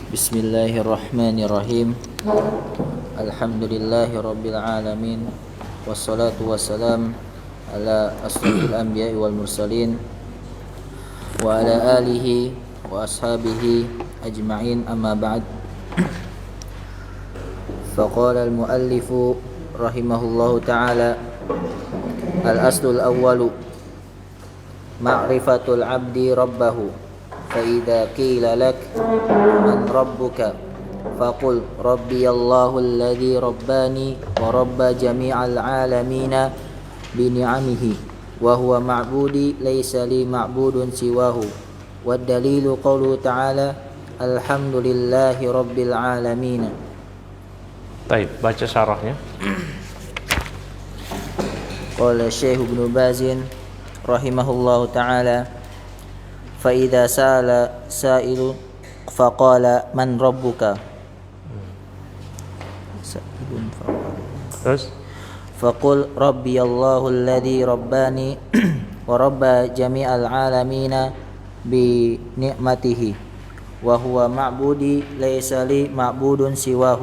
Bismillahirrahmanirrahim. Alhamdulillahi rabbil alamin. Wassalatu wassalam ala asrafil anbiya'i wal mursalin wa ala alihi wa ashabihi ajma'in, amma ba'd. Faqala al-muallifu rahimahullahu ta'ala: al-aslul awwalu ma'rifatul abdi rabbahu. فإذا قيل لك من ربك فقل ربي الله الذي رباني ورب جميع العالمين بنعمه وهو معبودي ليس لي معبود سواه والدليل قوله تعالى الحمد لله رب العالمين. Baik, baca syarahnya. Qala Syekh Ibnu Baz rahimahullahu ta'ala: فإذا سأل سائل فقال من ربك فقل ربي الله الذي رباني ورب جميع العالمين بنعمته وهو معبودي ليس لي معبود سواه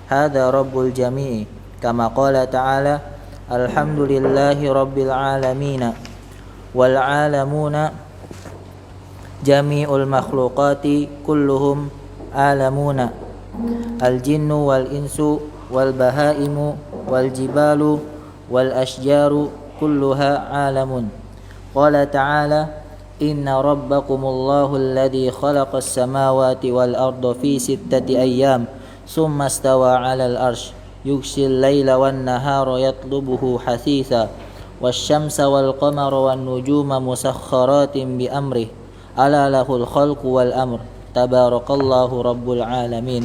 هذا رب الجميع كما قال تعالى الحمد لله رب العالمين والعالمون jami'ul makhluqati kulluhum alamuna al-jinnu wal insu wal bahaimu wal jibalu wal ashjaru kulluha alamun. Qala ta'ala inna rabbakumullahu alladhi khalaqas samawati wal arda fi sittati ayyam summa istawa 'alal arsh yughshil laila wan nahara yatlubuhu hasitha wasyamsa wal qamara wan nujuma musakhkharatin bi amrihi ala lahul khalqu wal amr tabarakallahu rabbul alamin.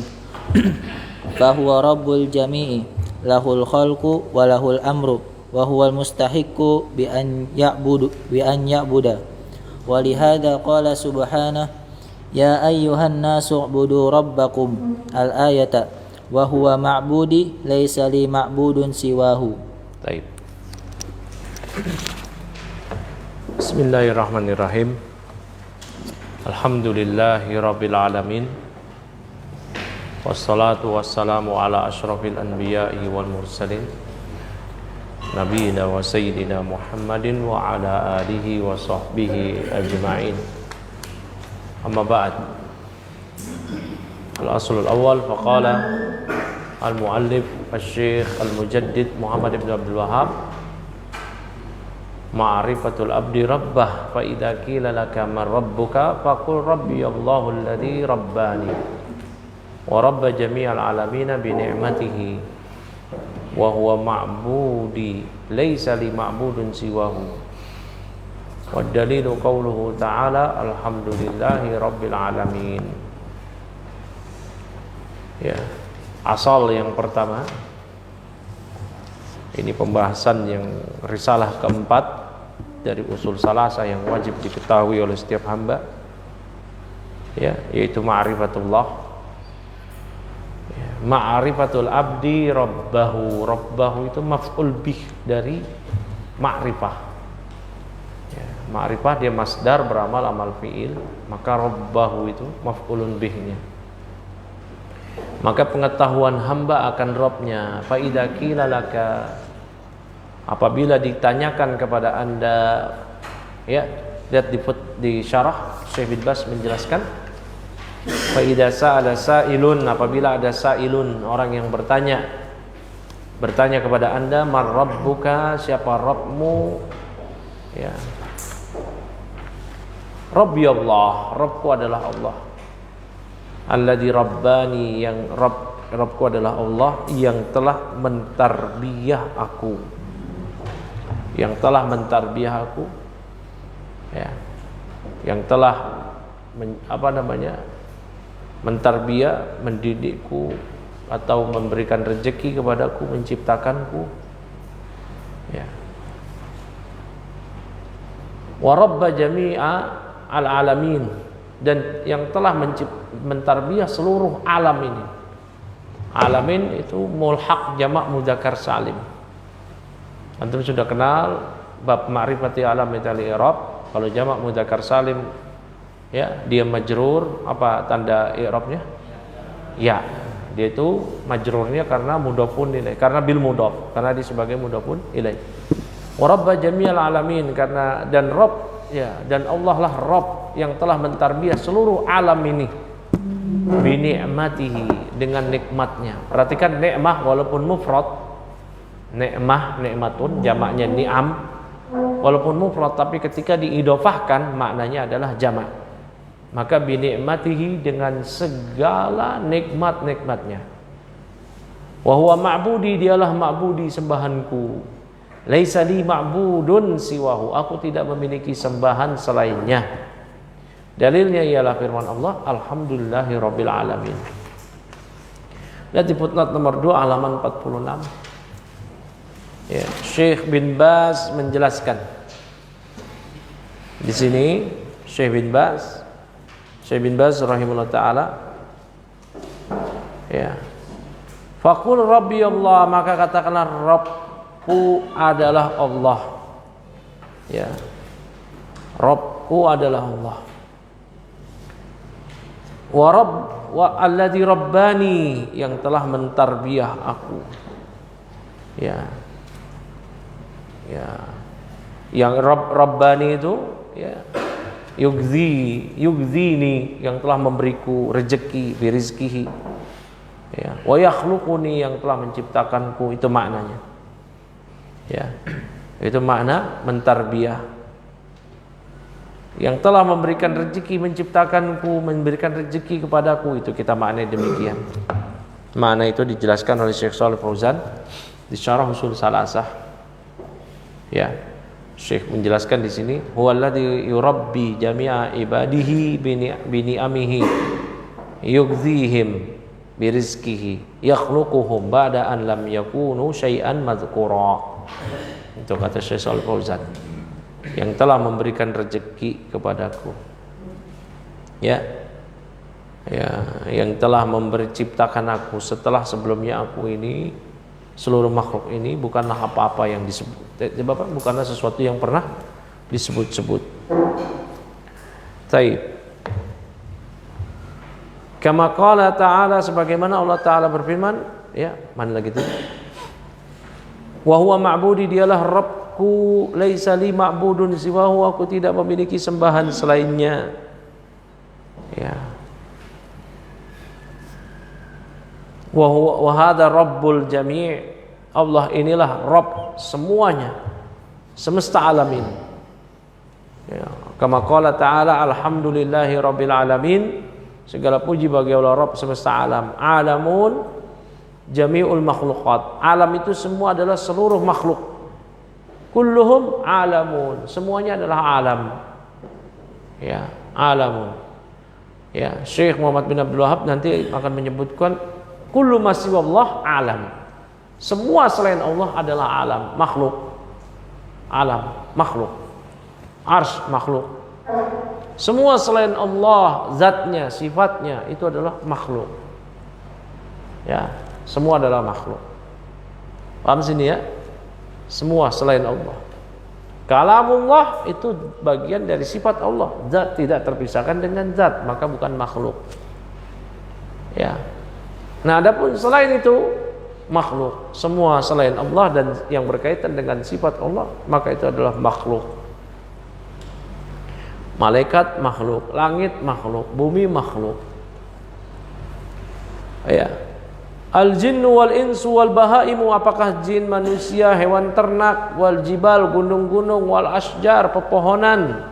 Fahuwa rabbul jami'i lahul khalqu wa lahul amru wa huwal mustahiqqu bi an ya'buda wa lihadza qala subhanahu ya ayyuhan nasu ubudu rabbakum al ayata wa huwa ma'budi laisa li ma'budun siwahu. Baik. Bismillahirrahmanirrahim. Alhamdulillahi rabbil alamin. Wassalatu wassalamu ala asyrafil anbiya'i wal mursalin nabiyina wa sayyidina Muhammadin wa ala alihi wa sahbihi ajma'in. Amma ba'd. Al-aslul awwal faqala al-muallif al-syekh al-mujaddid Muhammad ibn Abdul Wahhab ma'rifatul abdi rabbah fa idza qila laka man rabbuka faqul rabbi Allahu alladhi rabbani wa rabba jami'al alamin bi ni'matihi wa huwa ma'budi laysa li ma'budun siwahu wad dalilu qawluhu ta'ala alhamdulillahi rabbil alamin. Ya, asal yang pertama, ini pembahasan yang risalah keempat dari usul salasa yang wajib diketahui oleh setiap hamba, ya, yaitu ma'rifatullah, ya, ma'rifatul abdi rabbahu. Rabbahu itu maf'ul bih dari ma'rifah, ya, ma'rifah dia masdar beramal amal fi'il, maka rabbahu itu maf'ulun bihnya. Maka pengetahuan hamba akan Rabbnya. Fa idza qila laka, apabila ditanyakan kepada anda, ya, lihat di syarah Syekh bin Baz menjelaskan, fa idza sa'ala sa'ilun, apabila ada sa'ilun, orang yang bertanya kepada anda, man rabbuka, siapa Rabbmu, ya, Rabbi Allah, Rabbku adalah Allah. Alladzi rabbani, yang Rabbku adalah Allah yang telah mentarbiyah aku, yang telah mentarbiyah aku, ya, yang telah mentarbiyah, mendidikku atau memberikan rezeki kepadaku, menciptakanku, ya. Wa rabba jami'a al-alamin, dan yang telah mentarbiyah seluruh alam ini. Alamin itu mulhaq jamak mudzakkar salim. Antum sudah kenal bab ma'rifati alamil i'rab. Kalau jamak mudzakkar salim, ya, dia majrur, apa tanda i'rabnya? ya. Dia itu majrurnya karena mudhofun ilaih, karena bil mudhof, karena dia sebagai mudhofun ilaih. Wa rabba jami'al alamin, karena dan Rabb, ya, dan Allah lah Rabb yang telah mentarbiyah seluruh alam ini bi ni'matihi, dengan nikmatnya. Perhatikan nikmah walaupun mufrad, nikmatun jamaknya ni'am, walaupun mufrad tapi ketika diidhofahkan maknanya adalah jamak. Maka bi ni'matihi, dengan segala nikmat-nikmatnya. Wa huwa ma'budi, dialah ma'budi, sembahanku. Laisa li ma'budun siwahu, aku tidak memiliki sembahan selainnya. Dalilnya ialah firman Allah, alhamdulillahirabbil alamin. Lihat di footnote nomor 2 halaman 46. Ya, Syekh bin Baz menjelaskan. Di sini Syekh bin Baz rahimahullah taala, ya. Faqul rabbi Allah, maka katakanlah Rabbku adalah Allah. Ya. Rabbku adalah Allah. Wa alladzi rabbani, yang telah mentarbiyah aku. Ya. Ya. Yang Rabbani itu, ya, yugzini, yang telah memberiku rezeki, birizkihi, ya, wa yakhluquni, yang telah menciptakanku, itu maknanya, ya, itu makna mentarbiyah, yang telah memberikan rezeki, menciptakanku, memberikan rezeki kepadaku, itu kita maknai demikian. Makna itu dijelaskan oleh Syekh Shalih Fauzan di Syarah Ushul Salasah, ya. Syekh menjelaskan di sini, huwallazi yurabbi jami'a ibadihi bi ni'amihi yughzihim bi rizqihi yakhluquhum ba'da an lam yakunu syai'an madhkura. Itu kata Syekh Shalih Fauzan, yang telah memberikan rezeki kepadaku, ya, ya, yang telah ciptakan aku setelah sebelumnya aku ini, seluruh makhluk ini bukanlah apa-apa yang disebut, bukanlah sesuatu yang pernah disebut-sebut. Taib. Kama qala ta'ala, sebagaimana Allah Ta'ala berfirman, ya, mana lagi itu? Wa huwa ma'budi, dialah Rabbku, laisa li ma'budun siwahu, aku tidak memiliki sembahan selainnya. Ya. Wa hadza rabbul jami', Allah inilah Rabb semuanya, semesta alam ini. Ya, kama qala ta'ala alhamdulillahi rabbil alamin, segala puji bagi Allah Rabb semesta alam. Alamun jami'ul makhluqat, alam itu semua adalah seluruh makhluk. Kulluhum alamun, semuanya adalah alam. Ya, alamun. Ya, Syekh Muhammad bin Abdul Wahab nanti akan menyebutkan kullu ma siwallah alam. Semua selain Allah adalah alam, makhluk. Alam, makhluk. Arsy, makhluk. Semua selain Allah, zatnya, sifatnya, itu adalah makhluk. Ya, semua adalah makhluk. Paham sini ya? Semua selain Allah. Kalamullah itu bagian dari sifat Allah. Zat tidak terpisahkan dengan zat, maka bukan makhluk. Ya. Nah, adapun selain itu makhluk, semua selain Allah dan yang berkaitan dengan sifat Allah, maka itu adalah makhluk. Malaikat makhluk, langit makhluk, bumi makhluk. Ya. Al-jinnu wal insu wal bahaimu, apakah jin, manusia, hewan ternak, wal jibal, gunung-gunung, wal asjar, pepohonan,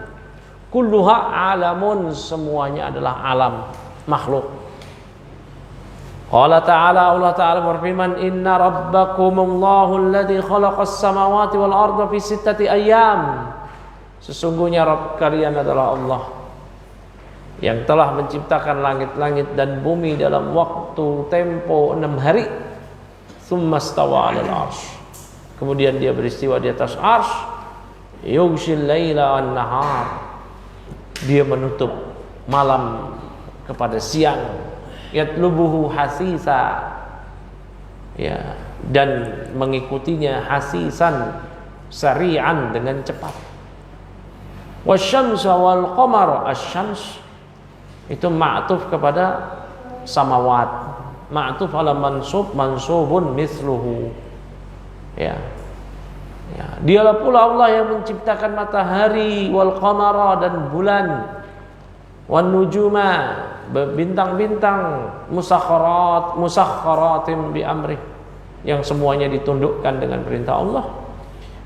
kulluha alamun, semuanya adalah alam, makhluk. Allah Ta'ala berfirman, inna rabbakumullahu alladhi khalaqas samawati wal arda fi sittati ayyam, sesungguhnya Rabb kalian adalah Allah yang telah menciptakan langit-langit dan bumi dalam waktu tempo 6 hari. Tsumma stawa 'alal 'arsy, kemudian dia beristiwa di atas arsy. Yughshil laila wan nahar, dia menutup malam kepada siang. Yatlubuhu hasisa, ya, dan mengikutinya hasisan, sari'an, dengan cepat. Wasyamsa wal qamar, asyams itu ma'tuf kepada samawat, ma'tuf ala mansubun mithluhu. Ya. Ya, dialah pula Allah yang menciptakan matahari wal qamara dan bulan, wan nujuma, bintang-bintang, musakhkharatin bi amrih, yang semuanya ditundukkan dengan perintah Allah.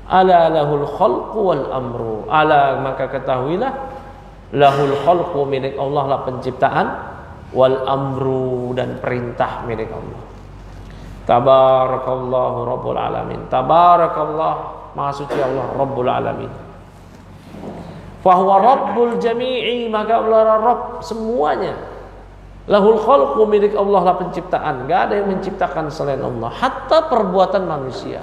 Ala lahul khalqu wal amru. Ala, maka ketahuilah, lahul khalqu, milik Allah lah penciptaan, wal amru, dan perintah milik Allah. Tabarakallahu rabbul alamin. Tabarakallah, maha suci Allah rabbul alamin. Fahuwa rabbul jami'i, maka Allah Rabb semuanya. Lahul khalqu, milik Allah lah penciptaan, gak ada yang menciptakan selain Allah. Hatta perbuatan manusia.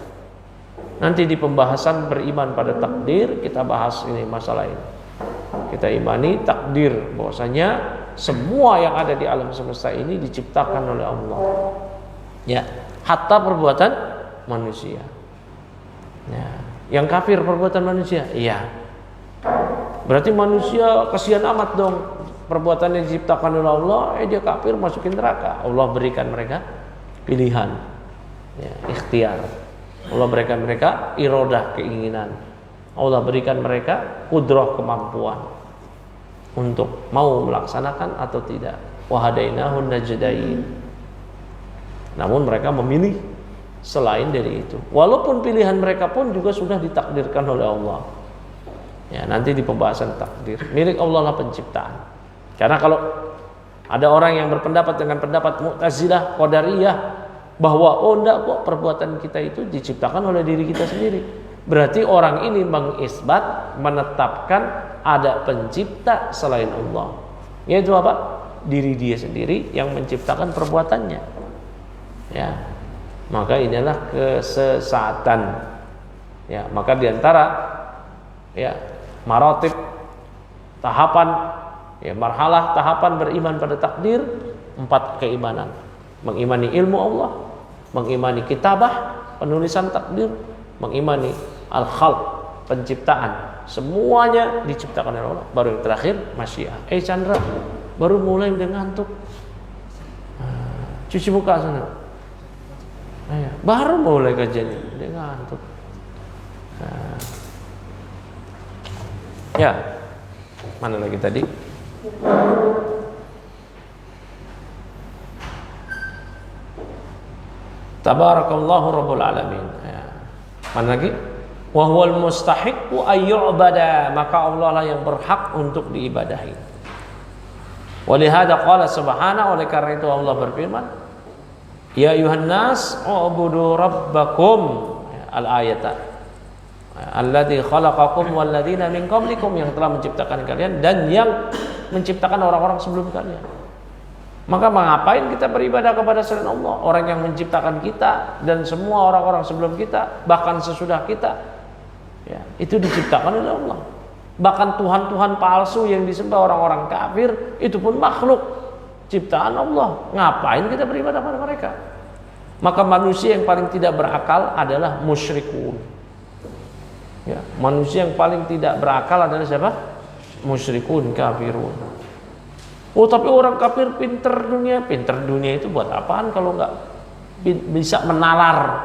Nanti di pembahasan beriman pada takdir kita bahas ini, masalah ini. Kita imani takdir, bahwasanya semua yang ada di alam semesta ini diciptakan oleh Allah. Ya, hatta perbuatan manusia. Ya, yang kafir perbuatan manusia, iya. Berarti manusia kasihan amat dong, perbuatan yang diciptakan oleh Allah, dia kafir masukin neraka. Allah berikan mereka pilihan, ya, ikhtiar. Allah berikan mereka iradah, keinginan. Allah berikan mereka kudrah, kemampuan untuk mau melaksanakan atau tidak. Wa hadainahun najdain. Namun mereka memilih selain dari itu. Walaupun pilihan mereka pun juga sudah ditakdirkan oleh Allah. Ya, nanti di pembahasan takdir, milik Allah lah penciptaan. Karena kalau ada orang yang berpendapat dengan pendapat Mu'tazilah, Qadariyah, bahwa oh enggak kok, perbuatan kita itu diciptakan oleh diri kita sendiri, berarti orang ini mengisbat, menetapkan ada pencipta selain Allah, yaitu apa? Diri dia sendiri yang menciptakan perbuatannya. Ya, maka inilah kesesatan. Ya, maka diantara ya maratib, tahapan, ya marhalah tahapan beriman pada takdir, 4 keimanan. Mengimani ilmu Allah, mengimani kitabah, penulisan takdir, mengimani al-khalq, penciptaan. Semuanya diciptakan oleh Allah. Baru yang terakhir masyiah. Chandra, baru mulai udah ngantuk. Cuci muka sana. Baru mulai kajiannya udah ngantuk. Ya, mana lagi tadi? Tabarakallahu rabbul alamin. Ya. Mana lagi? Wa huwal mustahiqqu ay yu'bada, maka Allah lah yang berhak untuk diibadahi. Wa lihada qala subhanahu, oleh karena itu Allah berfirman, ya ayuhan nas u'budu rabbakum, al-ayata, alladzi khalaqakum walladzina min qablikum, yang telah menciptakan kalian dan yang menciptakan orang-orang sebelum kalian. Maka mengapain kita beribadah kepada selain Allah? Orang yang menciptakan kita dan semua orang-orang sebelum kita, bahkan sesudah kita, ya, itu diciptakan oleh Allah. Bahkan Tuhan-Tuhan palsu yang disembah orang-orang kafir, itu pun makhluk ciptaan Allah. Ngapain kita beribadah pada mereka? Maka manusia yang paling tidak berakal adalah musyrikun. Ya, manusia yang paling tidak berakal adalah siapa? Musyrikun, kafirun. Oh, tapi orang kafir pinter dunia itu buat apaan kalau nggak bisa menalar,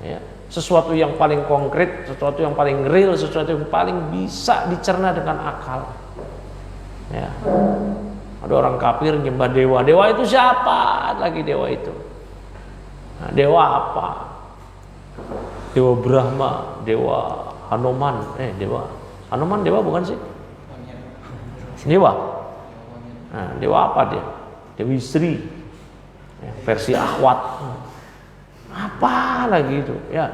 ya, sesuatu yang paling konkret, sesuatu yang paling real, sesuatu yang paling bisa dicerna dengan akal. Ya. Ada orang kafir nyembah dewa. Dewa itu siapa? Lagi dewa itu. Nah, dewa apa? Dewa Brahma, dewa Hanuman. Dewa Hanuman dewa bukan sih? Dewa. Nah, dewa apa dia? Dewi Sri, ya, versi akhwat. Apa lagi itu? Ya,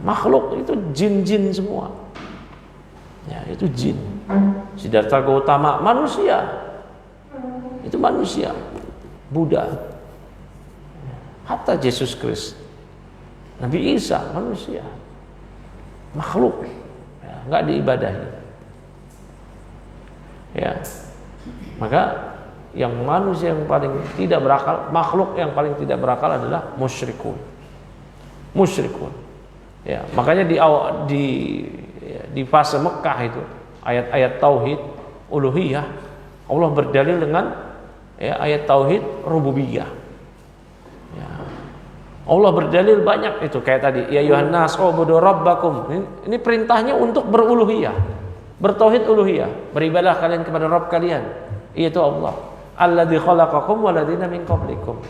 makhluk itu jin-jin semua. Ya, itu jin. Siddhartha Gautama manusia. Itu manusia. Buddha. Hatta Yesus Kristus. Nabi Isa manusia. Makhluk. Ya, enggak diibadahi. Ya. Maka yang manusia yang paling tidak berakal, makhluk yang paling tidak berakal adalah musyrikun. Musyrikun. Ya, makanya di fase Mekah itu ayat-ayat tauhid uluhiyah, Allah berdalil dengan ya, ayat tauhid rububiyah. Ya. Allah berdalil banyak itu kayak tadi, ya ayuhan nas ubudu rabbakum. Ini perintahnya untuk beruluhiyah, bertauhid uluhiyah, beribadah kalian kepada Rabb kalian, yaitu Allah. Alladzi khalaqakum walladzina min qablikum.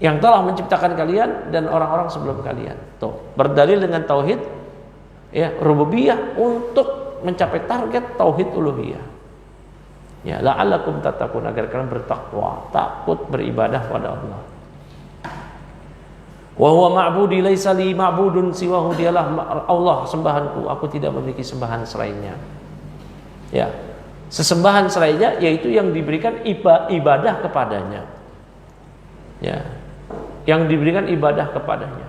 Yang telah menciptakan kalian dan orang-orang sebelum kalian. Tuh, berdalil dengan tauhid ya rububiyah untuk mencapai target tauhid uluhiyah. Ya, la'allakum tattaqun, agar kalian bertakwa, takut beribadah pada Allah. Wa huwa ma'budi laisa li ma'budun siwahu, dialah Allah sembahanku, aku tidak memiliki sembahan selainnya. Ya. Sesembahan selainnya yaitu yang diberikan ibadah kepadanya. Ya. Yang diberikan ibadah kepadanya.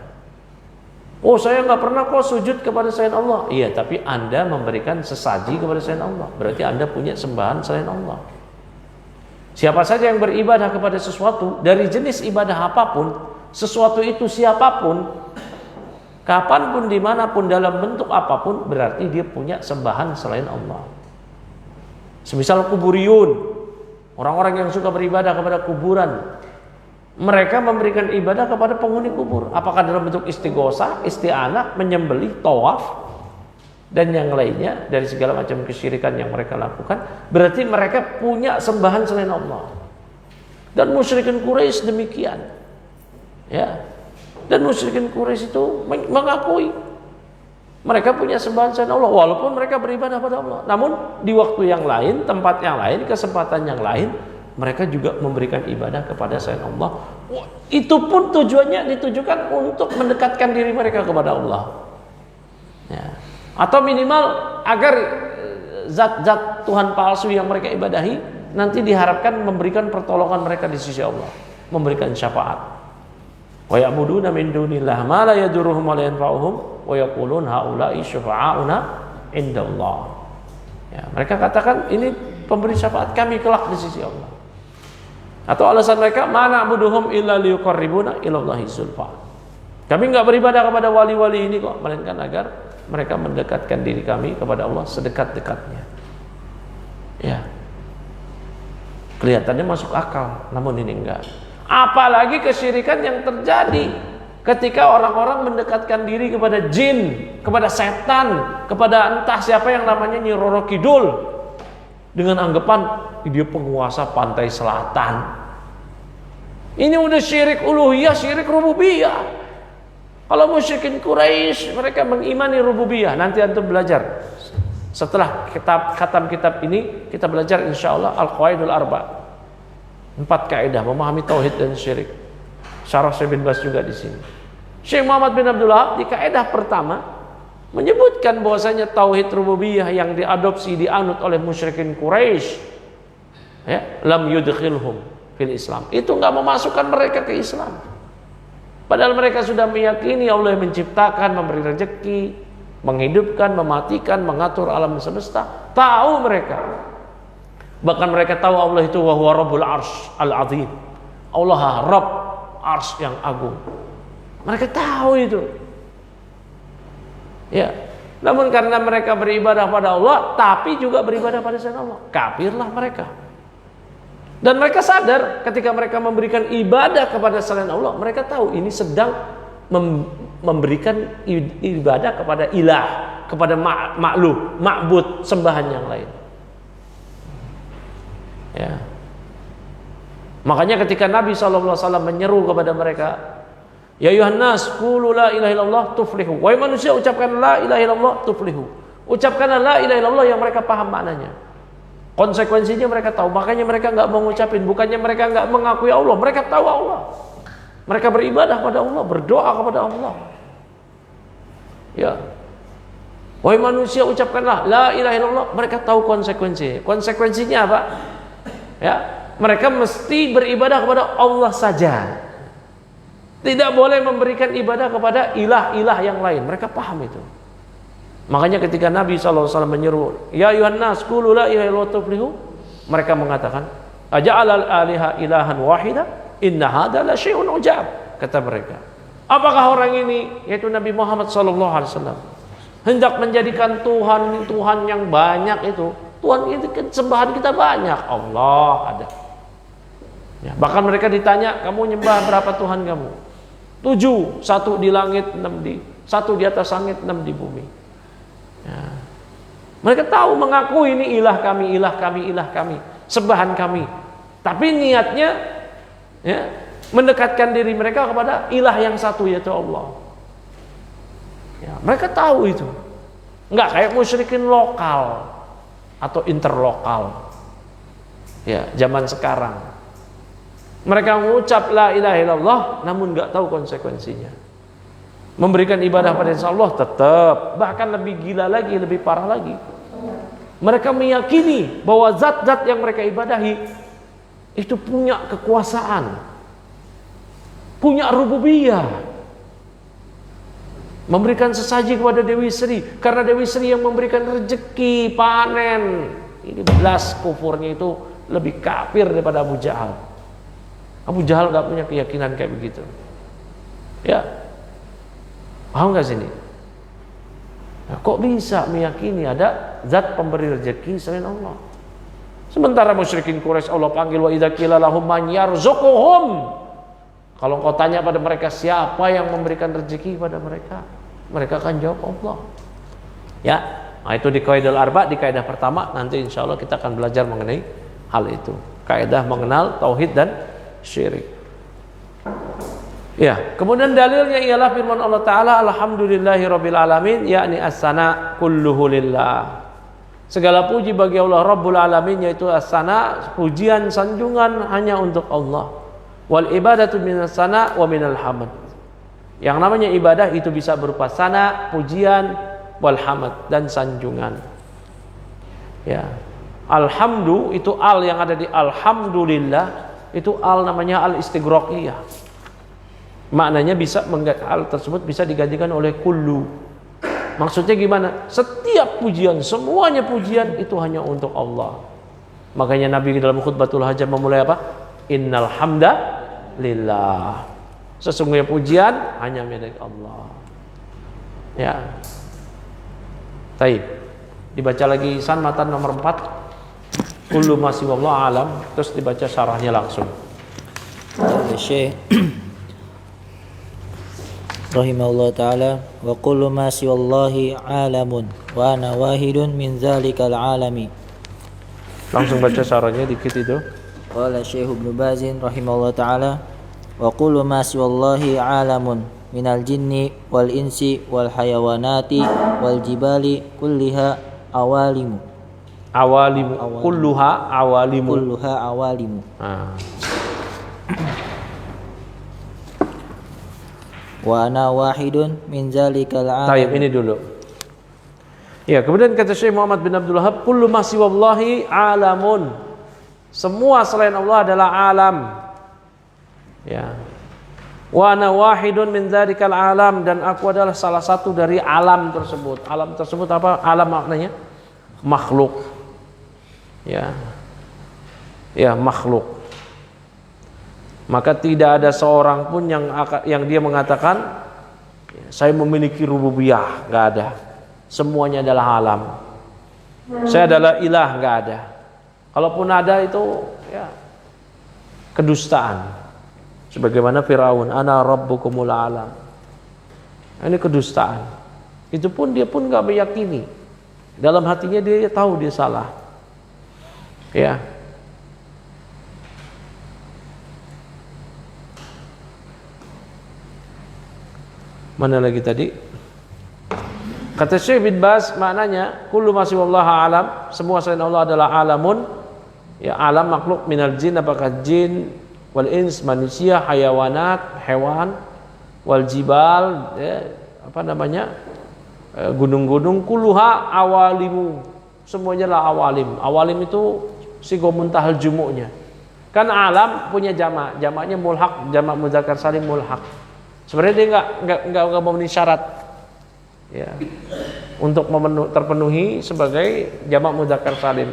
Oh, saya nggak pernah kok sujud kepada selain Allah. Iya, tapi Anda memberikan sesaji kepada selain Allah. Berarti Anda punya sembahan selain Allah. Siapa saja yang beribadah kepada sesuatu dari jenis ibadah apapun, sesuatu itu siapapun, kapanpun, dimanapun, dalam bentuk apapun, berarti dia punya sembahan selain Allah. Semisal kuburiyun, orang-orang yang suka beribadah kepada kuburan, mereka memberikan ibadah kepada penghuni kubur. Apakah dalam bentuk istighosah, isti'anah, menyembelih, tawaf, dan yang lainnya dari segala macam kesyirikan yang mereka lakukan, berarti mereka punya sembahan selain Allah. Dan musyrikin Quraisy demikian. Ya. Dan musyrikin Quraisy itu mengakui mereka punya sembahan selain Allah walaupun mereka beribadah pada Allah. Namun di waktu yang lain, tempat yang lain, kesempatan yang lain, mereka juga memberikan ibadah kepada selain Allah. Itu pun tujuannya ditujukan untuk mendekatkan diri mereka kepada Allah. Ya. Atau minimal agar zat-zat Tuhan palsu yang mereka ibadahi nanti diharapkan memberikan pertolongan mereka di sisi Allah, memberikan syafaat. Wa ya'buduna min dunillah ma la yadurruhum wa la yanfa'uhum wa yaqulun haula'i syufa'auna indallah. Ya, mereka katakan ini pemberi syafaat kami kelak di sisi Allah. Atau alasan mereka, mana abuduhum illa liyuqarribuna ilallahi zulfa. Kami enggak beribadah kepada wali-wali ini kok, melainkan agar mereka mendekatkan diri kami kepada Allah sedekat-dekatnya. Ya. Kelihatannya masuk akal, namun ini enggak. Apalagi kesyirikan yang terjadi ketika orang-orang mendekatkan diri kepada jin, kepada setan, kepada entah siapa yang namanya Nyi Roro Kidul, dengan anggapan dia penguasa pantai selatan. Ini udah syirik uluhiyah, syirik rububiyah. Kalau musyrikin Quraisy mereka mengimani rububiyah. Nanti antum belajar setelah khatam kitab ini, kita belajar insyaallah Al-Qawaidul Arba'. 4 kaidah memahami tauhid dan syirik. Syarah Syekh bin Bas juga di sini. Syekh Muhammad bin Abdul Wahab di kaidah pertama menyebutkan bahwasanya tauhid rububiyah yang diadopsi, dianut oleh musyrikin Quraisy, ya, lam yudkhilhum fil Islam. Itu enggak memasukkan mereka ke Islam. Padahal mereka sudah meyakini Allah yang menciptakan, memberi rezeki, menghidupkan, mematikan, mengatur alam semesta. Tahu mereka. Bahkan mereka tahu Allah itu wa huwa rabbul arsy al-azim. Allah Rabb arsy yang agung. Mereka tahu itu. Ya, namun karena mereka beribadah pada Allah, tapi juga beribadah pada selain Allah, kafirlah mereka. Dan mereka sadar ketika mereka memberikan ibadah kepada selain Allah, mereka tahu ini sedang memberikan ibadah kepada ilah, kepada makhluk, ma'bud, sembahan yang lain. Ya. Makanya ketika Nabi SAW menyeru kepada mereka, ya ayuhan nas qulu la ilaha illallah tuflihu. Wahai manusia, ucapkan la ilaha illallah tuflihu. Ucapkanlah la ilaha illallah yang mereka paham maknanya. Konsekuensinya mereka tahu. Makanya mereka enggak mau ngucapin, bukannya mereka enggak mengakui Allah, mereka tahu Allah. Mereka beribadah pada Allah, berdoa kepada Allah. Ya. Wahai manusia, ucapkanlah la ilaha illallah, mereka tahu konsekuensinya. Konsekuensinya apa? Ya, mereka mesti beribadah kepada Allah saja. Tidak boleh memberikan ibadah kepada ilah-ilah yang lain. Mereka paham itu. Makanya ketika Nabi SAW menyeru, ya ayuhan nas qulu la ilaha illallah tuflihu, mereka mengatakan, aja'alal aliha ilahan wahida, inna hadza la syai'un ujab. Kata mereka, apakah orang ini, yaitu Nabi Muhammad SAW, hendak menjadikan Tuhan yang banyak itu? Tuhan itu sembahan kita banyak. Allah ada, Ya, bahkan mereka ditanya, kamu nyembah berapa Tuhan kamu? 7, 1 di langit, 1 di atas langit, 6 di bumi. Ya. Mereka tahu mengaku ini ilah kami, ilah kami, ilah kami, sembahan kami. Tapi niatnya ya, mendekatkan diri mereka kepada ilah yang satu, yaitu Allah. Ya, mereka tahu itu. Enggak kayak musyrikin lokal atau interlokal. Ya, zaman sekarang. Mereka mengucap la ilaha illallah namun enggak tahu konsekuensinya. Memberikan ibadah pada Allah tetap, bahkan lebih gila lagi, lebih parah lagi. Mereka meyakini bahwa zat-zat yang mereka ibadahi itu punya kekuasaan, punya rububiyah, memberikan sesaji kepada Dewi Sri, karena Dewi Sri yang memberikan rezeki, panen. Ini belas kufurnya itu lebih kafir daripada Abu Jahal. Abu Jahal gak punya keyakinan kayak begitu. Ya, paham gak sini? Nah, kok bisa meyakini ada zat pemberi rezeki selain Allah? Sementara musyrikin Quraisy Allah panggil wa idza qila lahum man yarzuquhum. Kalau kau tanya pada mereka siapa yang memberikan rezeki pada mereka, mereka akan jawab Allah. Ya, nah itu di Qaidul Arba, di kaidah pertama. Nanti insya Allah kita akan belajar mengenai hal itu. Kaidah mengenal tauhid dan syirik. Ya, kemudian dalilnya ialah firman Allah Ta'ala, alhamdulillahirabbil alamin, yakni as-sana kulluhu lillah. Segala puji bagi Allah Rabbul Alamin, yaitu as-sana, pujian sanjungan hanya untuk Allah. Wal ibadatu minas sana wa minal hamd. Yang namanya ibadah itu bisa berupa sana, pujian, wal hamd, dan sanjungan. Ya. Alhamdu itu al yang ada di alhamdulillah, itu al namanya al istighraqiyah. Maknanya bisa al tersebut bisa digantikan oleh kullu. Maksudnya gimana? Setiap pujian, semuanya pujian itu hanya untuk Allah. Makanya Nabi dalam khutbatul hajah memulai apa? Innal hamda lillah. Sesungguhnya pujian hanya milik Allah. Ya. Baik. Dibaca lagi san matan nomor 4. Kullu ma siwallahu alam, terus dibaca syarahnya langsung. Syekh rahimahullah ta'ala, wa kullu ma siwallahi alamun wa ana wahidun min zalikal alami. Langsung baca syarahnya dikit itu. Qala Syekh Ibnu Bazin rahimahullah ta'ala, wa kullu ma siwallahi alamun minal jinni wal insi wal hayawanati wal jibali kulliha awalimu. Awalimu. Kulluha awalimu. Kulluha awalimu. Wa ana wahidun min zalikal alam. Baik, ini dulu. Ya, kemudian kata Syekh Muhammad bin Abdul Wahab, kullu ma siwallahi alamun. Semua selain Allah adalah alam. Ya. Wa ana wahidun min zalikal alam, dan aku adalah salah satu dari alam tersebut. Alam tersebut apa? Alam maknanya makhluk. Ya. Ya, makhluk. Maka tidak ada seorang pun yang dia mengatakan saya memiliki rububiyah, enggak ada. Semuanya adalah alam. Saya adalah ilah, enggak ada. Kalaupun ada itu ya kedustaan. Sebagaimana Firaun, ana rabbukumul alam. Ini kedustaan. Itu pun dia pun enggak meyakini. Dalam hatinya dia tahu dia salah. Ya. Mana lagi tadi? Kata Syekh bin Baz, maknanya kullu ma siwallahi alam, semua selain Allah adalah alamun. Ya, alam makhluk minal jin, apakah jin, wal ins manusia, hayawanat hewan, wal jibal ya, apa namanya? Gunung-gunung, kulluha awalimu. Semuanya lah awalim. Awalim itu sigo muntahal jumu'nya. Kan alam punya jamak, jamaknya mulhaq, jamak muzakkar salim mulhaq. Sebenarnya dia enggak memenuhi syarat ya untuk terpenuhi sebagai jamak mudzakkar salim.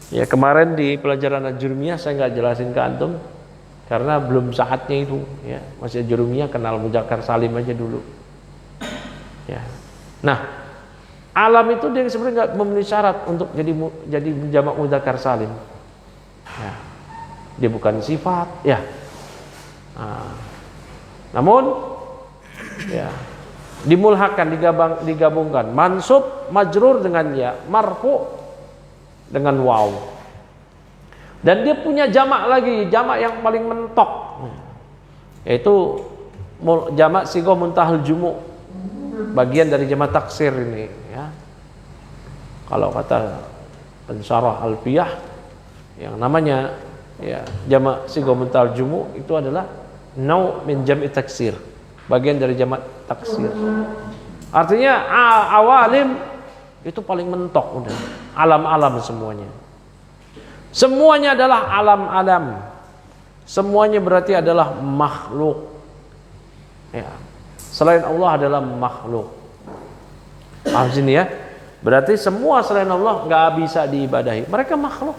Ya, kemarin di pelajaran Al-Jurumiyah saya enggak jelasin ke antum karena belum saatnya itu ya. Masih Jurumiyah kenal mudzakkar salim aja dulu. Ya. Nah, alam itu dia sebenarnya enggak memenuhi syarat untuk jadi jamak mudzakkar salim. Ya. dia bukan sifat, ya. Namun ya dimulhakan, digabungkan, mansub majrur dengan ya, marfu dengan waw. Dan dia punya jamak lagi, jamak yang paling mentok, yaitu jamak sighah muntahal jumu, bagian dari jamak taksir ini, ya. Kalau kata pensyarah Alfiyah, yang namanya ya jamak sighah muntahal jumu itu adalah nau min jam'i taksir, bagian dari jamak taksir. Artinya awalim itu paling mentok, udah alam-alam semuanya. Semuanya adalah alam-alam. Semuanya berarti adalah makhluk. Ya. Selain Allah adalah makhluk. Paham sini ya? Berarti semua selain Allah nggak bisa diibadahi. Mereka makhluk.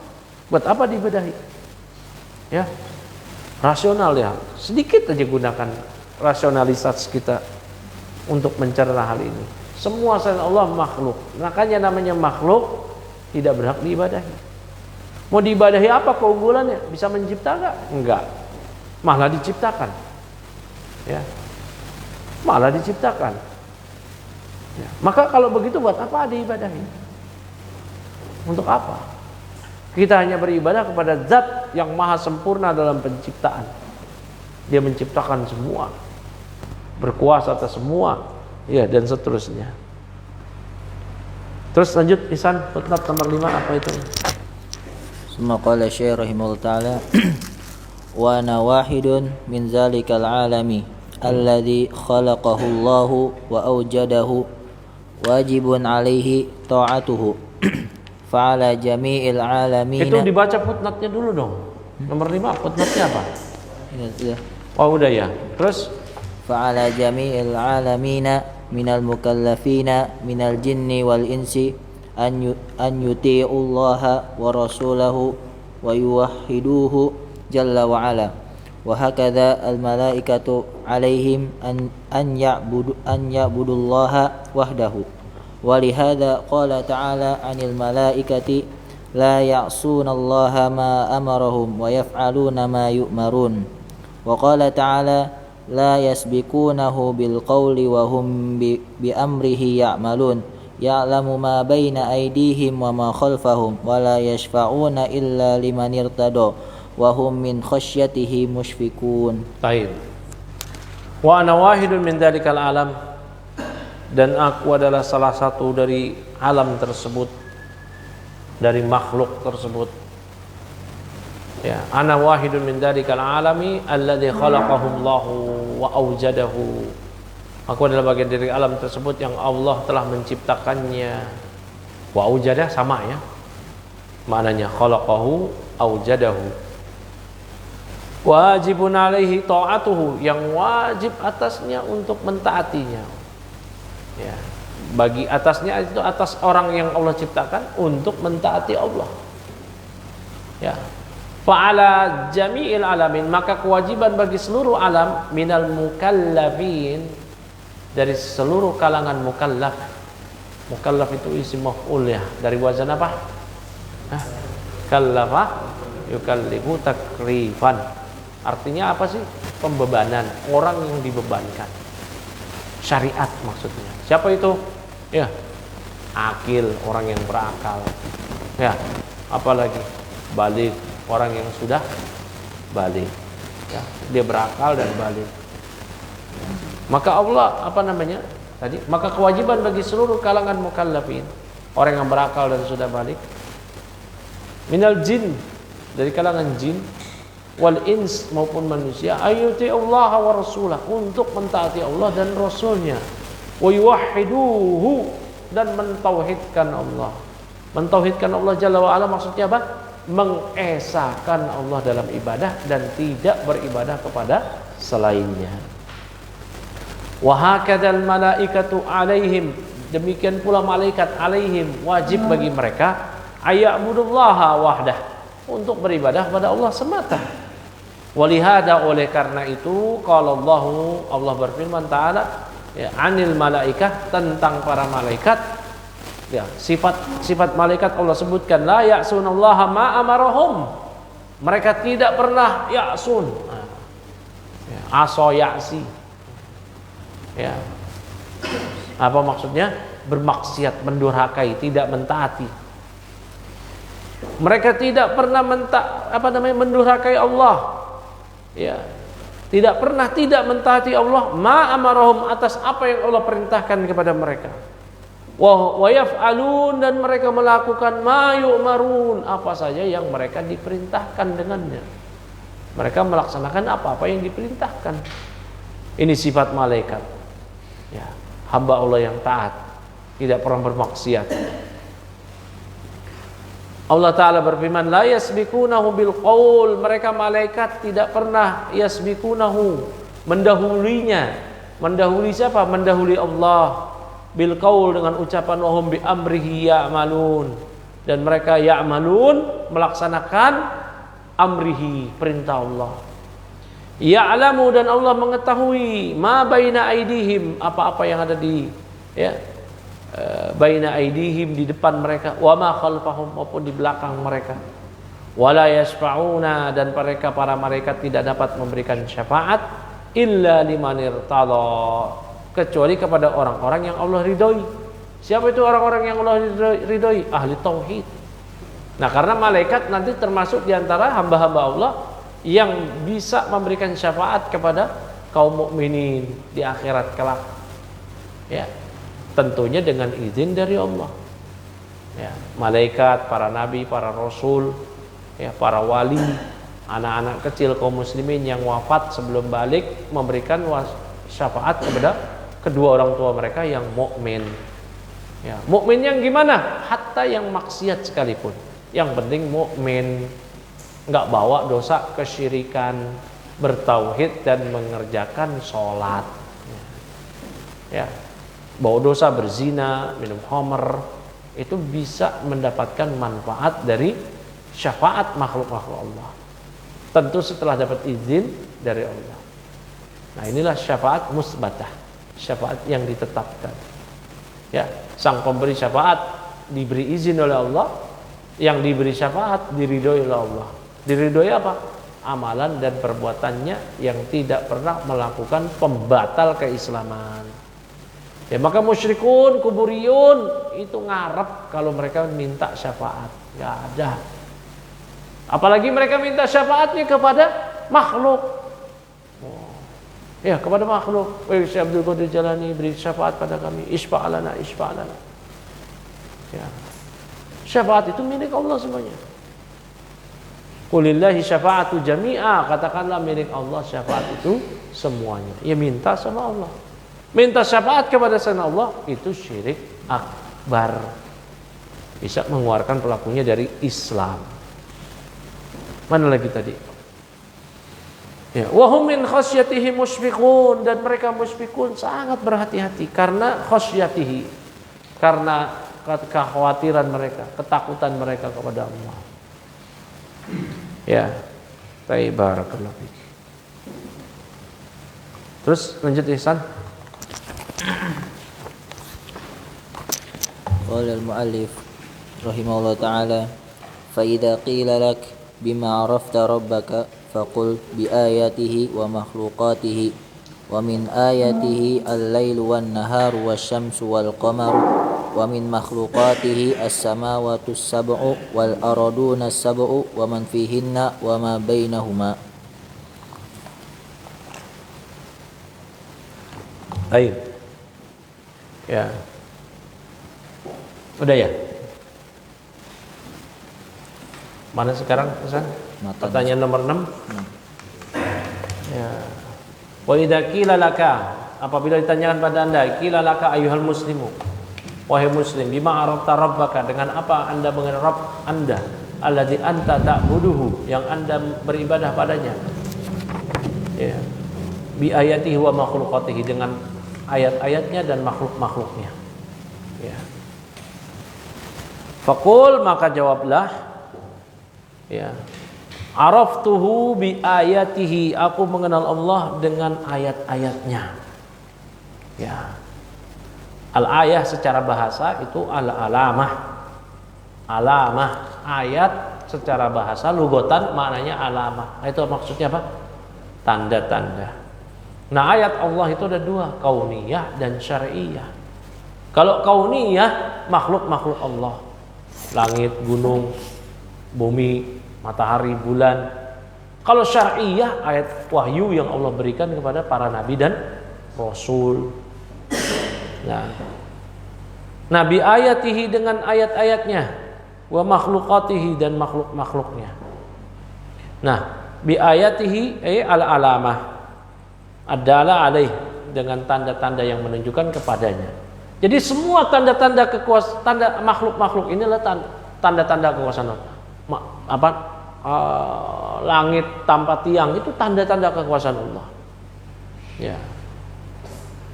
Buat apa diibadahi? Ya. Rasional ya. Sedikit aja gunakan rasionalitas kita untuk mencerna hal ini. Semua selain Allah makhluk. Makanya namanya makhluk tidak berhak diibadahi. Mau diibadahi apa keunggulannya? Bisa mencipta enggak? Malah diciptakan. Ya. Malah diciptakan. Ya. Maka kalau begitu buat apa diibadahi? Untuk apa? Kita hanya beribadah kepada Zat yang maha sempurna dalam penciptaan. Dia menciptakan semua, berkuasa atas semua, ya, dan seterusnya. Terus lanjut Ihsan, footnote nomor 5 apa itu? Summa qala Syekh rahimahullah ta'ala wa ana wahidun min zalikal alami alladhi khalaqahu Allahu wa awjadahu wajibun alaihi ta'atuhu fa'ala jami'il alamin. Itu dibaca footnote-nya dulu dong. Nomor 5 footnote-nya apa? Ini sudah. Oh udah ya. Terus fa'ala jami'il alamina minal mukallafina minal jinni wal insi an yuti'ullaha wa rasulahu wa yuwahhiduhu jalla wa ala wa hakadha al malaikatu alaihim an ya'budullaha wahdahu wa lihadha qala ta'ala 'anil malaikati la ya'sunallaha ma amarahum wa yaf'aluna ma yu'marun wa qala ta'ala la yasbikunahu bil qawli wa hum bi amrihi ya'malun ya'lamu ma baina aydihim wa ma khalfahum wa la yashfa'una illa liman irtada wa hum min khasyatihi mushfiqun. Baik. Wa ana wahidun min dzalikal alam, dan aku adalah salah satu dari alam tersebut, dari makhluk tersebut. Ya, ana wahidun min dzalikal alami alladzi khalaqahu Allahu wa awjadahu. Aku adalah bagian dari alam tersebut yang Allah telah menciptakannya. Wa aujadah sama ya. Maknanya khalaqahu aujadahu. Wajibun alaihi ta'atuhu, yang wajib atasnya untuk mentaatinya. Ya. Bagi atasnya itu atas orang yang Allah ciptakan untuk mentaati Allah. Ya. Fa'ala jami'il alamin, maka kewajiban bagi seluruh alam minal mukallafin, dari seluruh kalangan mukallaf. Mukallaf itu isim maf'ul ya, dari wazan apa? Kallafa yukallifu takrifan. Artinya apa sih? Pembebanan, orang yang dibebankan. Syariat maksudnya. Siapa itu? Ya, akil, orang yang berakal. Ya, apalagi balik, orang yang sudah balik. Ya, dia berakal dan balik. Maka Allah tadi? Maka kewajiban bagi seluruh kalangan mukallafin, orang yang berakal dan sudah balik, minal jin, dari kalangan jin, wal ins, maupun manusia, ayyuti Allah wa rasulah, untuk mentaati Allah dan Rasulnya, wa yuwahhiduhu, dan mentauhidkan Allah. Mentauhidkan Allah Jalla wa Ala maksudnya apa? Mengesahkan Allah dalam ibadah dan tidak beribadah kepada selainnya. Wa hakadzal malaikatu alaihim, demikian pula malaikat alaihim, wajib bagi mereka ayya'budullaha wahdah, untuk beribadah kepada Allah semata. Walihada, oleh karena itu, qala Allah berfirman taala ya, anil malaikah, tentang para malaikat. Ya, sifat malaikat Allah sebutkan la ya'sunallaha ma amarahum, Mereka tidak pernah ya'sun. Ya, aso ya'si. Ya. Apa maksudnya? Bermaksiat, mendurhakai, tidak mentaati. Mereka tidak pernah mendurhakai Allah. Ya. Tidak pernah tidak mentaati Allah, ma amarahum, atas apa yang Allah perintahkan kepada mereka. Wa yaf'alun, dan mereka melakukan ma yu'marun, apa saja yang mereka diperintahkan dengannya. Mereka melaksanakan apa-apa yang diperintahkan. Ini sifat malaikat. Ya, hamba Allah yang taat, tidak pernah bermaksiat. Allah Ta'ala berfirman, la yasbikunahu bil qaul, mereka malaikat tidak pernah yasbikunahu, mendahulinya. Mendahului siapa? Mendahului Allah. Bil qaul, dengan ucapan wahum bi amrihi ya'malun, dan mereka ya'malun, melaksanakan amrihi, perintah Allah. Ya'lamu, dan Allah mengetahui ma baina aidihim, apa-apa yang ada di baina aidihim, di depan mereka, wa ma khalfahum, maupun di belakang mereka. Wala yashfa'una, dan mereka para malaikat tidak dapat memberikan syafaat illa liman irtada, kecuali kepada orang-orang yang Allah ridhoi. Siapa itu orang-orang yang Allah ridhoi? Ahli tauhid. Nah, karena malaikat nanti termasuk di antara hamba-hamba Allah yang bisa memberikan syafaat kepada kaum mukminin di akhirat kelak. Ya. Tentunya dengan izin dari Allah. Ya, malaikat, para nabi, para rasul, ya, para wali, anak-anak kecil kaum muslimin yang wafat sebelum balik memberikan syafaat kepada kedua orang tua mereka yang mukmin. Ya, mukmin yang gimana? Hatta yang maksiat sekalipun. Yang penting mukmin, enggak bawa dosa kesyirikan, bertauhid dan mengerjakan sholat. Ya. Bawa dosa berzina, minum khamr, itu bisa mendapatkan manfaat dari syafaat makhluk-makhluk Allah. Tentu setelah dapat izin dari Allah. Nah, inilah syafaat musbatah, syafaat yang ditetapkan. Ya, sang pemberi syafaat diberi izin oleh Allah, yang diberi syafaat diridhoi oleh Allah. Diridhoi apa? Amalan dan perbuatannya yang tidak pernah melakukan pembatal keislaman. Ya, maka musyrikun, kuburiyun itu ngarep kalau mereka minta syafaat, nggak ada. Apalagi mereka minta syafaatnya kepada makhluk. Ya, kepada makhluk. Syekh Abdul Qadir Jalani beri syafaat pada kami, isfa'alana, isfa'alana. Ya. Syafaat itu milik Allah semuanya. Qulillahi syafa'atu jami'a, katakanlah milik Allah syafaat itu semuanya. Ya, minta sama Allah. Minta syafaat kepada selain Allah itu syirik akbar, bisa mengeluarkan pelakunya dari Islam. Mana lagi tadi? Ya, wa hum min khasyatihi musyfiqun, dan mereka musyfiqun sangat berhati-hati karena khasyatihi, karena kekhawatiran mereka, ketakutan mereka kepada Allah. Ya, barakallahu fiik. Terus lanjut Ihsan. Qala al-muallif rahimahullah ta'ala, fa idza qila lak bima arafta rabbaka faqul bi ayatihi wa makhluqatihi wa min ayatihi al-lailu wan-naharu wasyamsu wal-qamaru wa min makhluqatihi as-samawati as-sab'u wal-arduna as-sab'u wa man fihinna wa ma bainahuma. Baik. Ya. Udah ya? Mana sekarang pesan? Pertanyaan nomor 6. Ya. Wa idza qila laka, apabila ditanyakan pada Anda, qila laka ayyuhal muslimu, wahai muslim, bima arafta rabbaka, dengan apa Anda mengenal Rabb Anda, alladzi anta ta'buduhu, yang Anda beribadah padanya. Ya. Bi ayatihi wa makhluqatihi, dengan ayat-ayatnya dan makhluk-makhluknya. Ya. Faqul, maka jawablah, ya, araftuhu bi ayatihi, aku mengenal Allah dengan ayat-ayatnya. Ya. Al-ayah secara bahasa itu al-alamah. Alamah, ayat secara bahasa lugotan maknanya alamah. Itu maksudnya apa? Tanda-tanda. Nah, ayat Allah itu ada dua, kauniyah dan syar'iyah. Kalau kauniyah, makhluk-makhluk Allah. Langit, gunung, bumi, matahari, bulan. Kalau syar'iyah, ayat wahyu yang Allah berikan kepada para nabi dan rasul. Nah, nabi ayatihi dengan ayat-ayatnya, wa makhlukatihi dan makhluk-makhluknya. Nah, bi ayatihi al-alamah adalah alaih dengan tanda-tanda yang menunjukkan kepadanya. Jadi semua tanda-tanda kekuasaan, tanda makhluk-makhluk inilah tanda-tanda kekuasaan Allah. Langit tanpa tiang itu tanda-tanda kekuasaan Allah. Ya.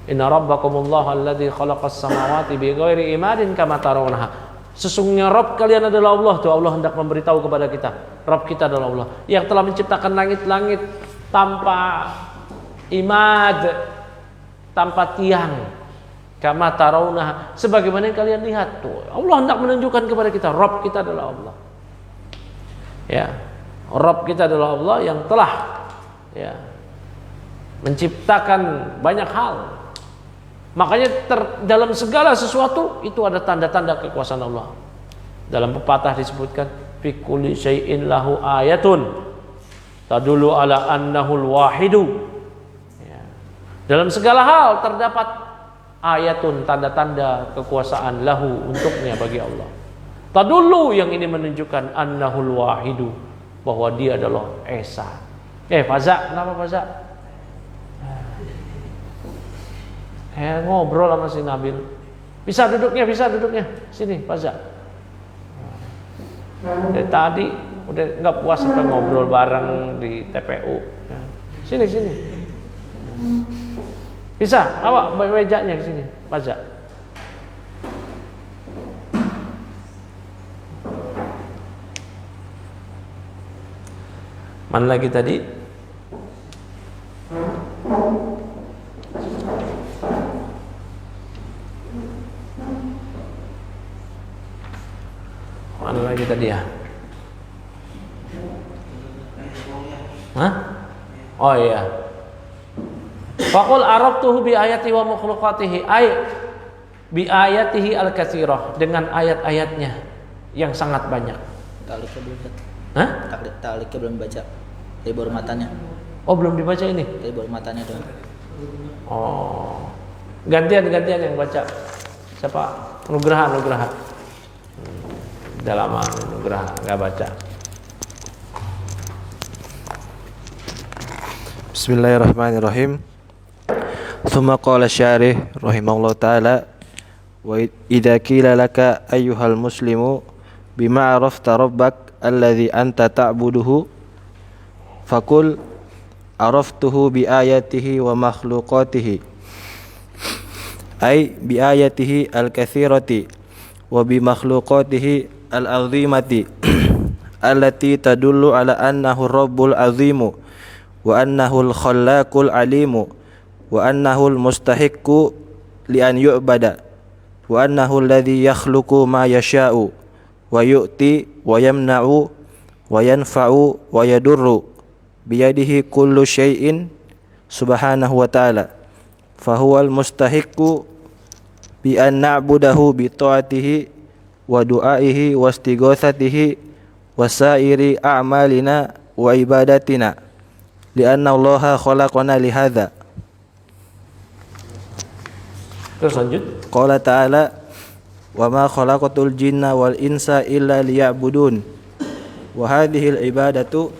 Inna rabbakumullah alladzi khalaqas samawati bighairi imadin kama tarawnaha. Sesungguhnya Rabb kalian adalah Allah. Tuh Allah hendak memberitahu kepada kita, Rabb kita adalah Allah yang telah menciptakan langit-langit tanpa imad, tanpa tiang. Kama tarawnaha, sebagaimana yang kalian lihat. Tuh Allah hendak menunjukkan kepada kita, Rabb kita adalah Allah. Ya, Rabb kita adalah Allah yang telah ya menciptakan banyak hal. Makanya dalam segala sesuatu itu ada tanda-tanda kekuasaan Allah. Dalam pepatah disebutkan fi kulli syai'in lahu ayatun tadullu ala annahul wahidu. Ya. Dalam segala hal terdapat ayatun, tanda-tanda kekuasaan lahu untuknya bagi Allah. Tadullu yang ini menunjukkan annahul wahidu, bahwa dia adalah esa. Faza, kenapa Faza? Ngobrol sama si Nabil. Bisa duduknya. Sini, Faza. Dari tadi udah nggak puas kita ngobrol bareng di TPU. Sini. Bisa, awak mejanya ke sini, Faza. Mana lagi tadi? Mana lagi tadi ya? Hah? Oh iya. Faqul arabtuhu bi ayati wa makhluqatihi, ay bi ayatihi al-katsirah, dengan ayat-ayatnya yang sangat banyak. Taliknya belum. Hah? Taliknya belum baca. Libur matanya. Oh, belum dibaca ini? Libur matanya dong. Oh. Gantian yang baca. Siapa? Nugraha. Udah lama Nugraha enggak baca. Bismillahirrahmanirrahim. Tsumma qala syarih rahimahullah taala wa idza qila laka ayyuhal muslimu bima arafta rabbak alladhi anta ta'buduhu faqul araftuhu bi ayatihi wa makhluqatihi ay bi ayatihi al-katsirati wa bi makhluqatihi al-'azimati allati tadullu ala annahu rabbul 'azimu wa annahu al-khallaqul 'alimu wa annahu al-mustahiqqu li an yu'bada wa annahu alladhi yakhluqu ma yasha'u wa yu'ti wa yamna'u wa yanfa'u wa yadurru biyadihi kullu syai'in subhanahu wa ta'ala fa huwal mustahiqqu bi an na'budahu bi ta'atihi wa du'aihi wa istighatsatihi wa sa'iri a'malina wa ibadatina li anna Allaha khalaqana li hadza. Terus lanjut. Qala ta'ala wa ma khalaqatul jinna wal insa illa liya'budun wa hadhil ibadatu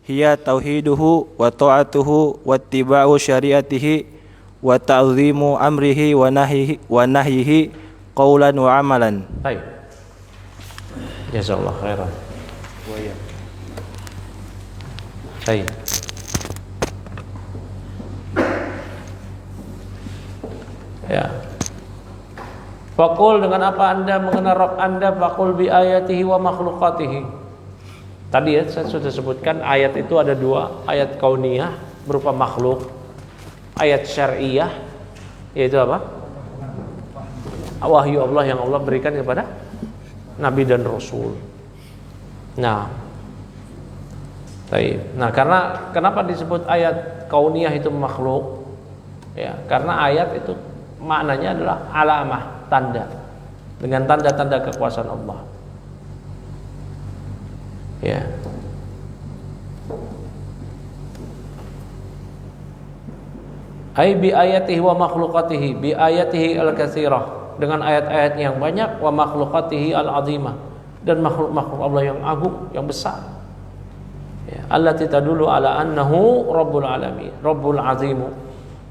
hiya tauhiduhu wa ta'atuhu wa ittiba'u syariatihi wa ta'zimu amrihi wa nahyihi qawlan wa amalan. Baik. Jazakallahu khairan. Baik. Ya. Faqul, dengan apa Anda mengenal Rabb Anda? Faqul bi ayatihi wa makhluqatihi. Tadi ya saya sudah sebutkan ayat itu ada dua, ayat kauniyah berupa makhluk, ayat syar'iyah yaitu apa? wahyu Allah yang Allah berikan kepada Nabi dan Rasul. Nah, karena kenapa disebut ayat kauniyah itu makhluk? Ya, karena ayat itu maknanya adalah alamah, tanda, dengan tanda-tanda kekuasaan Allah. Ya. Ai bi ayatihi wa makhluqatihi, bi ayatihi al-katsirah, dengan ayat-ayat yang banyak, wa makhluqatihi al-azimah, dan makhluk-makhluk Allah yang agung, yang besar. Ya, allati tadullu ala annahu rabbul alamin, rabbul azimu,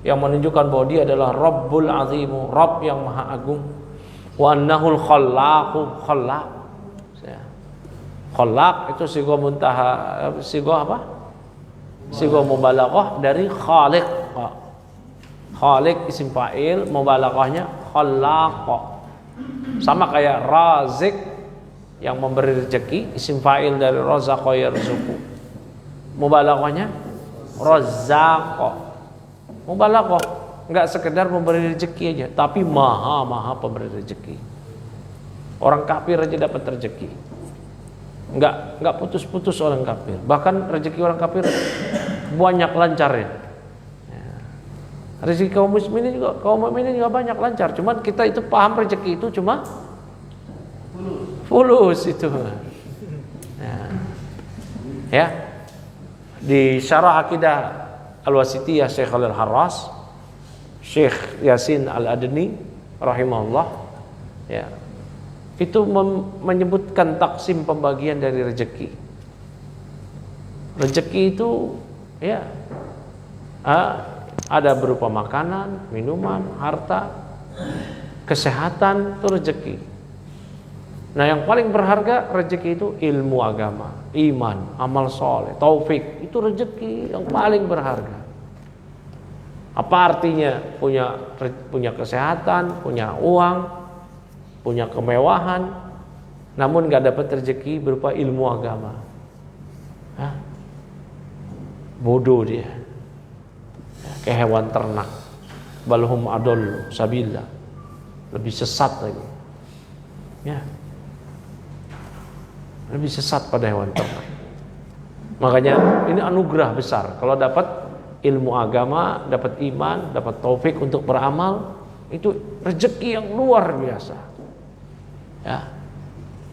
yang menunjukkan bahwa dia adalah rabbul azimu, Rabb yang maha agung. Wa annahul khallaqu, khallaq. Ya. Khallaq itu sigo muntaha, sigo apa? Sigo mubalaghah dari khaliq. Khaliq isim fa'il, mubalaghahnya khallaq. Sama kayak razik yang memberi rezeki, isim fa'il dari razaqa yarzuqu. Mubalaghahnya razzaq. Mubalaghah, enggak sekedar memberi rezeki aja, tapi maha pemberi rezeki. Orang kafir aja dapat rezeki. Enggak putus-putus orang kafir. Bahkan rezeki orang kafir banyak lancarnya. Rezeki kaum mukminin juga banyak lancar. Cuman kita itu paham rezeki itu cuma fulus itu. Ya. Di Syarah Aqidah Al-Wasithiyah Syekh Al-Harras, Syekh Yasin Al-Adni rahimahullah, ya, itu menyebutkan taksim pembagian dari rezeki. Rezeki itu ya ada berupa makanan, minuman, harta, kesehatan, itu rezeki. Nah, yang paling berharga rezeki itu ilmu agama, iman, amal soleh, taufik, itu rezeki yang paling berharga. Apa artinya punya kesehatan, punya uang, punya kemewahan, namun gak dapat rezeki berupa ilmu agama? Hah? Bodoh dia, kayak hewan ternak. Balhum adollu sabila, lebih sesat lagi, ya, lebih sesat pada hewan ternak. Makanya ini anugerah besar kalau dapat ilmu agama, dapat iman, dapat taufik untuk beramal, itu rezeki yang luar biasa. Ya,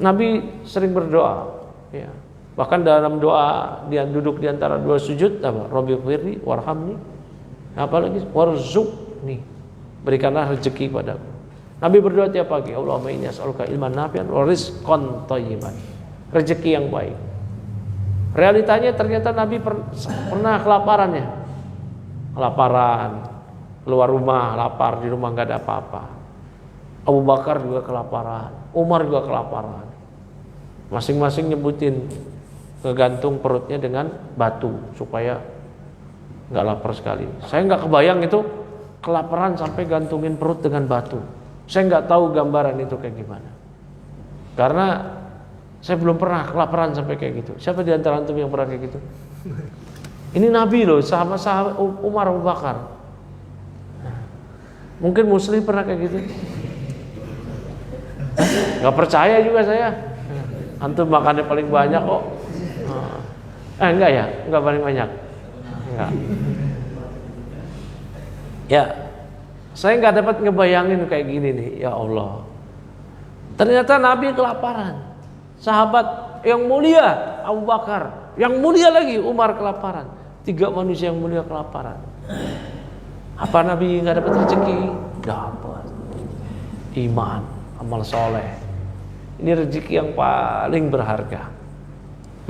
Nabi sering berdoa, ya, bahkan dalam doa dia duduk di antara dua sujud, apa? Rabbi firli warhamni, apalagi warzuqni, berikanlah rezeki padaku. Nabi berdoa tiap pagi, Allahumma inni as'aluka ilman nafi'an wa rizqan thayyiban, rezeki yang baik. Realitanya ternyata Nabi pernah kelaparan, keluar rumah lapar, di rumah nggak ada apa-apa. Abu Bakar juga kelaparan, Umar juga kelaparan. Masing-masing nyebutin ngegantung perutnya dengan batu supaya nggak lapar sekali. Saya nggak kebayang itu kelaparan sampai gantungin perut dengan batu. Saya nggak tahu gambaran itu kayak gimana. Karena saya belum pernah kelaparan sampai kayak gitu. Siapa di antara antum yang pernah kayak gitu? Ini Nabi loh, sahabat Umar, Abu Bakar. Mungkin Muslim pernah kayak gitu. Nggak percaya juga saya. Antum makannya paling banyak kok. Enggak ya, enggak paling banyak. Enggak. Ya, saya nggak dapat ngebayangin kayak gini nih, ya Allah. Ternyata Nabi kelaparan. Sahabat yang mulia Abu Bakar, yang mulia lagi Umar kelaparan. 3 manusia yang mulia kelaparan. Apa Nabi nggak dapat rezeki? Dapat. Iman, amal soleh. Ini rezeki yang paling berharga.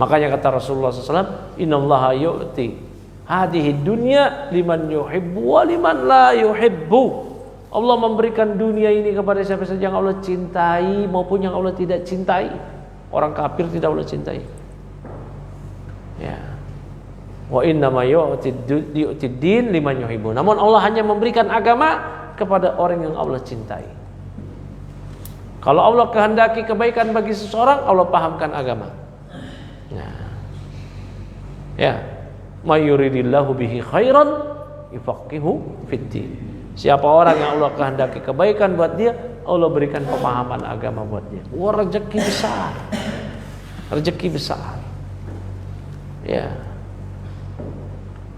Makanya kata Rasulullah SAW, Innallaha yu'ti hadhihi dunya liman yuhibbu wa liman la yuhibbu. Allah memberikan dunia ini kepada siapa saja yang Allah cintai maupun yang Allah tidak cintai. Orang kafir tidak Allah cintai. Ya. Wa innama yu'tid din liman yuhibbu. Namun Allah hanya memberikan agama kepada orang yang Allah cintai. Kalau Allah kehendaki kebaikan bagi seseorang, Allah pahamkan agama. Nah. Ya. May yuridillahu bihi khairan yufaqihu fid din. Siapa orang yang Allah kehendaki kebaikan buat dia, Allah berikan pemahaman agama buat dia. Wah, rezeki besar. Rezeki besar. Ya.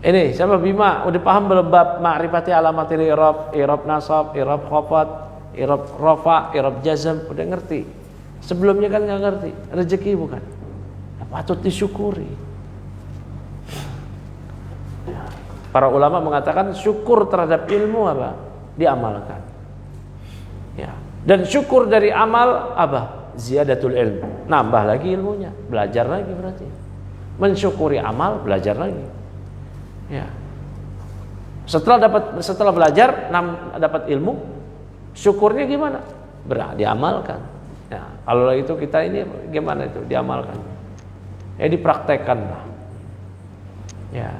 Ini siapa Bima? Udah paham belum bab ma'rifati alamatil i'rab, i'rab nasab, i'rab khafat, i'rab rafa, i'rab jazm, udah ngerti. Sebelumnya kan nggak ngerti. Rezeki bukan. Patut disyukuri. Para ulama mengatakan syukur terhadap ilmu apa? Diamalkan. Ya. Dan syukur dari amal apa? Ziyadatul ilm. Nambah lagi ilmunya, belajar lagi berarti. Mensyukuri amal, belajar lagi. Ya. Setelah belajar, dapat ilmu, syukurnya gimana? Diamalkan. Ya, kalau itu kita ini gimana itu? Diamalkan. Ya, dipraktekkan lah. Ya.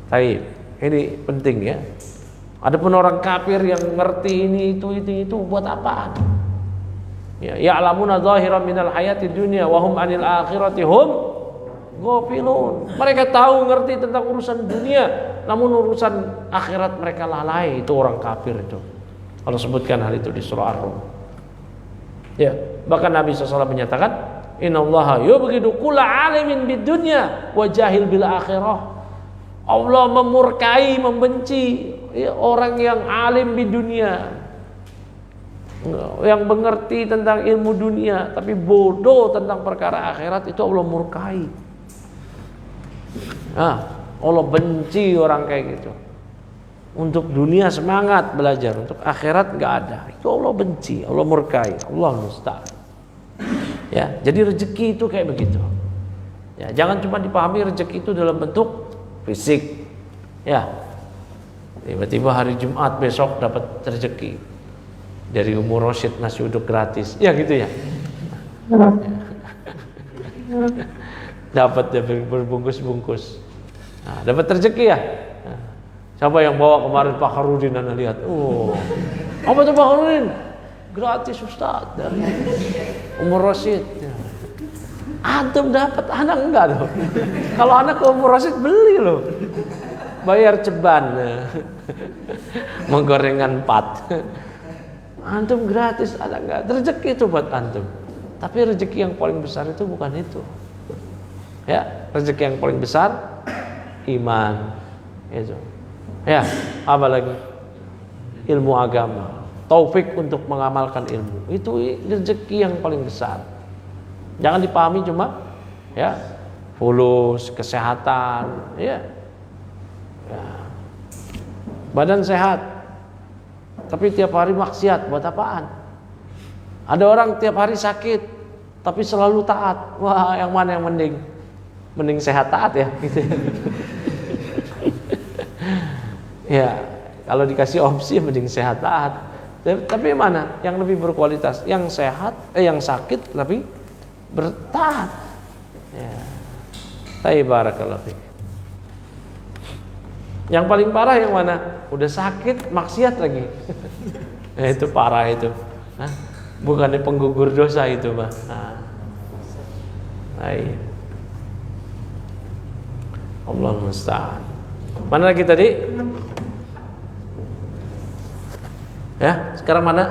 Baik, ini penting ya. Adapun orang kafir yang ngerti ini itu buat apaan? Ya, ya'lamuna zahiran minal hayati dunya wa hum 'anil akhirati hum ghafilun. Mereka tahu ngerti tentang urusan dunia, namun urusan akhirat mereka lalai. Itu orang kafir itu. Allah sebutkan hal itu di surah Ar-Rum. Ya, bahkan Nabi SAW menyatakan, innallaha yubghidu kulla 'alimin bid dunya wa jahil bil akhirah. Allah memurkai, membenci orang yang alim di dunia, yang mengerti tentang ilmu dunia tapi bodoh tentang perkara akhirat, itu Allah murkai. Nah, Allah benci orang kayak gitu. Untuk dunia semangat belajar, untuk akhirat nggak ada. Itu Allah benci, Allah murkai, Allah musta'an. Ya, jadi rezeki itu kayak begitu. Ya, jangan cuma dipahami rezeki itu dalam bentuk fisik. Ya, tiba-tiba hari Jumat besok dapat rezeki dari Umur Rosyid nasi uduk gratis. Ya gitu ya. Dapat berbungkus-bungkus. Nah, dapat rezeki ya. Nah, siapa yang bawa kemarin Pak Harudin? Anda lihat. Oh, apa tuh Pak Harudin? Gratis Ustaz dari Umur Rosyid. Ya. Antum dapat, anak enggak loh. Kalau anak ke Umur Rosyid beli loh. Bayar ceban. Menggorengan 4. Antum gratis, anak enggak. Rezeki itu buat antum. Tapi rezeki yang paling besar itu bukan itu. Ya, rezeki yang paling besar iman. Itu. Ya, apa lagi? Ilmu agama. Taufik untuk mengamalkan ilmu. Itu rezeki yang paling besar. Jangan dipahami cuma ya fulus, kesehatan, ya. Badan sehat, tapi tiap hari maksiat, buat apaan? Ada orang tiap hari sakit, tapi selalu taat. Wah, yang mana yang mending? Mending sehat taat ya, gitu. Ya, kalau dikasih opsi mending sehat taat. Tapi mana yang lebih berkualitas? Yang sehat, yang sakit tapi bertaat. Ya. Barakallahu fiik. Yang paling parah yang mana? Udah sakit, maksiat lagi. Itu parah itu. Nah, bukannya penggugur dosa itu, Pak. Nah. Allah musta'an. Mana lagi tadi? Ya, sekarang mana?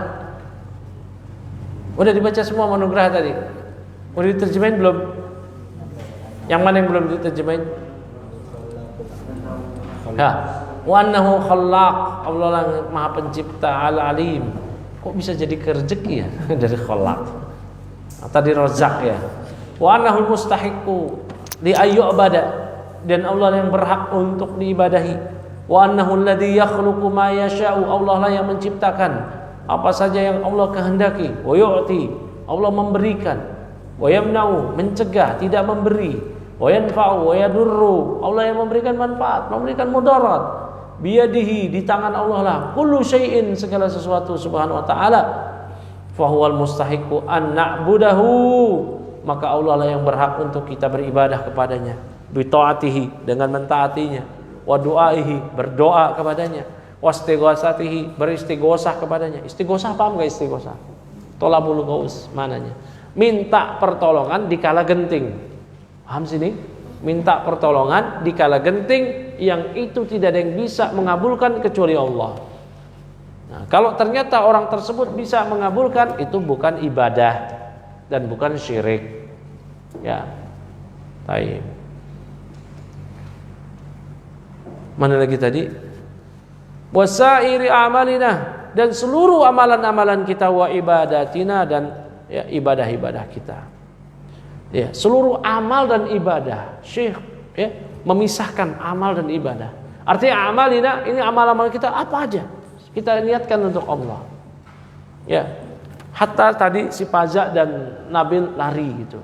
Udah dibaca semua manugrah tadi. Udah diterjemahin belum? Yang mana yang belum diterjemahin? Ya, wa annahu khallaq, Allah lah Maha Pencipta, al-alim. Kok bisa jadi rezeki ya dari khallaq? Tadi Razak ya. Wa annahu mustahiqqu li ayyubada, dan Allah yang berhak untuk diibadahi. Wa annahu alladhi yakhluqu ma yasha'u, Allah lah yang menciptakan apa saja yang Allah kehendaki. Wa yu'ti, Allah memberikan. Wa yamna'u, mencegah, tidak memberi. Wa yanfa'u wa yadurru, Allah yang memberikan manfaat, memberikan mudarat. Biyadihi, di tangan Allah lah kullu syai'in, segala sesuatu subhanahu wa ta'ala. Fahuwal mustahiqu an na'budahu, maka Allah lah yang berhak untuk kita beribadah kepadanya. Bi ta'atihi, dengan mentaatinya. Wa du'aihi, berdoa kepadanya. Wa istighosatihi, beristighosah kepadanya. Istighosah, paham enggak istighosah? Tolabul ghaus mananya? Minta pertolongan di kala genting. Paham sini? Minta pertolongan di kala genting, yang itu tidak ada yang bisa mengabulkan kecuali Allah. Nah, kalau ternyata orang tersebut bisa mengabulkan, itu bukan ibadah dan bukan syirik. Ya. Baik. Mana lagi tadi? Wasairi amalina, dan seluruh amalan-amalan kita, wa ibadatina, dan ya, ibadah-ibadah kita. Ya, seluruh amal dan ibadah. Syekh ya, memisahkan amal dan ibadah. Artinya amalina ini amal-amal kita apa aja kita niatkan untuk Allah. Ya. Hatta tadi si Paza dan Nabil lari gitu.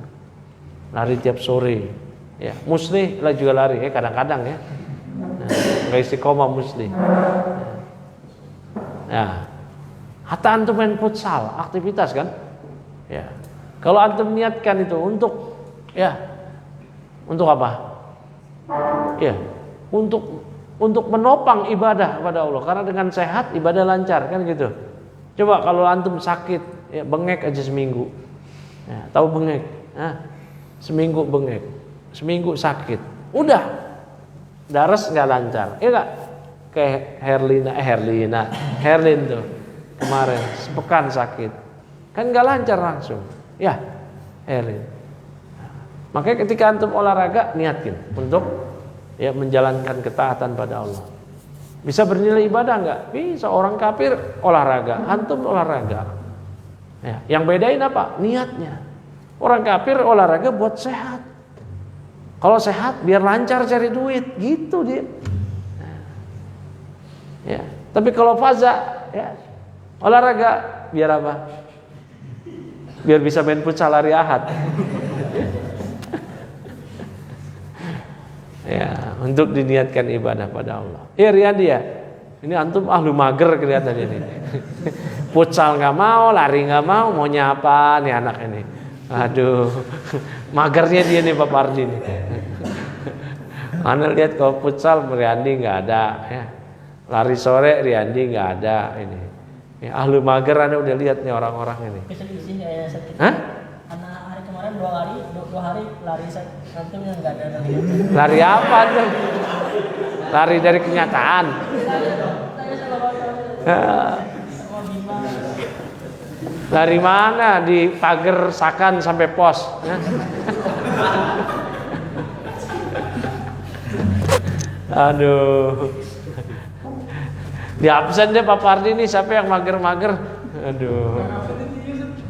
Lari tiap sore. Ya, Muslih lah juga lari kadang-kadang ya. Nah, enggak istiqomah Muslih. Ya. Hatta antum main futsal, aktivitas kan? Ya. Kalau antum niatkan itu untuk apa? Ya, untuk menopang ibadah kepada Allah, karena dengan sehat ibadah lancar kan gitu. Coba kalau antum sakit, ya bengek aja seminggu. Ya, tahu bengek? Seminggu bengek, seminggu sakit, udah daras nggak lancar, ya nggak? Kayak Herlin tuh kemarin sepekan sakit, kan nggak lancar langsung, ya Herlin. Makanya ketika antum olahraga niatin untuk ya menjalankan ketaatan pada Allah. Bisa bernilai ibadah enggak? Bisa. Orang kafir olahraga, antum olahraga. Ya, yang bedain apa? Niatnya. Orang kafir olahraga buat sehat. Kalau sehat biar lancar cari duit, gitu dia. Ya, tapi kalau faza ya olahraga biar apa? Biar bisa main futsal hari Ahad. Ya, untuk diniatkan ibadah pada Allah. Ya Riyadi ya, ini antum ahlu mager kelihatannya ini. Futsal nggak mau, lari nggak mau nyapa nih anak ini. Aduh, magernya dia nih Pak Pardi nih. Anda lihat kalau futsal Riyadi nggak ada, ya. Lari sore Riyadi nggak ada ini. Ya, ahlu mager Anda udah lihat nih orang-orang ini. Hah? Dua hari lari satu yang nggak ada. Lari apa tuh? Lari dari kenyataan. Lari mana? Di pagar Sakan sampai pos. Aduh. Di absen deh Pak Pardi nih, siapa yang mager-mager? Aduh.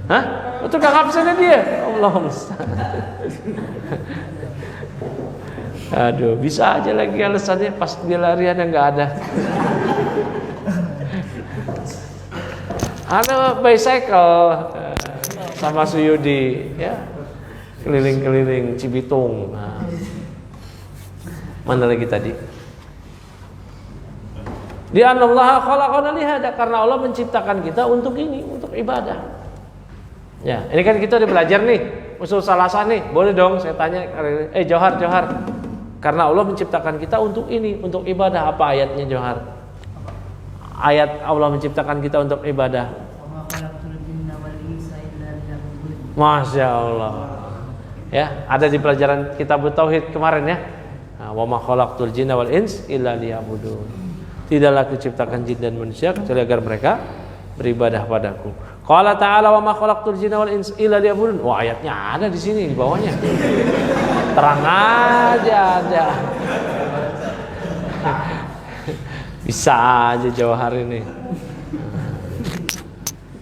Hah? Itu gak absennya dia? Allah musta'an. Aduh, bisa aja lagi alasannya pas dia larian yang gak ada. Ada bicycle sama Suyudi, ya, keliling-keliling Cibitung. Nah. Mana lagi tadi? Di anallaha khalaqana lihada, karena Allah menciptakan kita untuk ini, untuk ibadah. Ya, ini kan kita udah belajar nih usul salasah nih. Boleh dong saya tanya, Johar. Karena Allah menciptakan kita untuk ini, untuk ibadah. Apa ayatnya Johar? Ayat Allah menciptakan kita untuk ibadah. Masya Allah. Ya, ada di pelajaran Kitab Tauhid kemarin ya. Wa ma khalaqtul jinna wal ins illa liya'budun. Tidaklah kuciptakan jin dan manusia kecuali agar mereka beribadah padaku. Qala ta'ala wa ma khalaqtul jinna wal ins illa liya'budun. Wah, ayatnya ada di sini di bawahnya. Terang aja ada. Bisa aja Jawahar ini.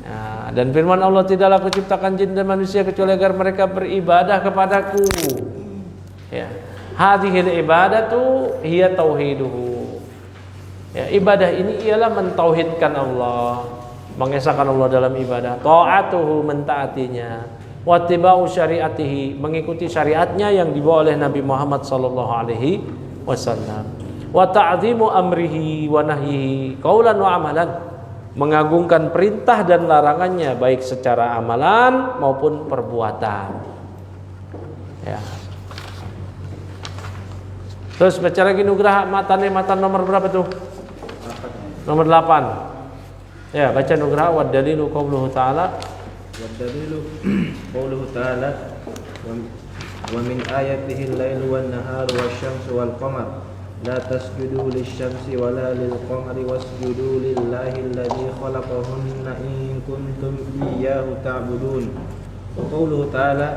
Ya, dan firman Allah, tidaklah kuciptakan jin dan manusia kecuali agar mereka beribadah kepadaku. Ya. Hadhil ibadatu hiya tauhiduhu. Ya, ibadah ini ialah mentauhidkan Allah, mengesahkan Allah dalam ibadah, ta'atuhu, mentaatinya, wattiba'u syariatihi, mengikuti syariatnya yang dibawa oleh Nabi Muhammad sallallahu alaihi wasallam, wa ta'zimu amrihi wa nahyihi qaulan wa amalan, mengagungkan perintah dan larangannya baik secara amalan maupun perbuatan. Ya. Terus baca lagi nugrah matan nomor berapa tuh? Nomor 8. Ya, baca nugrah wa dalilu qauluhu ta'ala. Wa dalilu qauluhu ta'ala wa min ayatihi al-lailu wan naharu wasyamsu wal qamar لا تسجدوا للشمس ولا للقمر واسجدوا لله الذي خلقهن إن كنتم إياه تعبدون. وقوله تعالى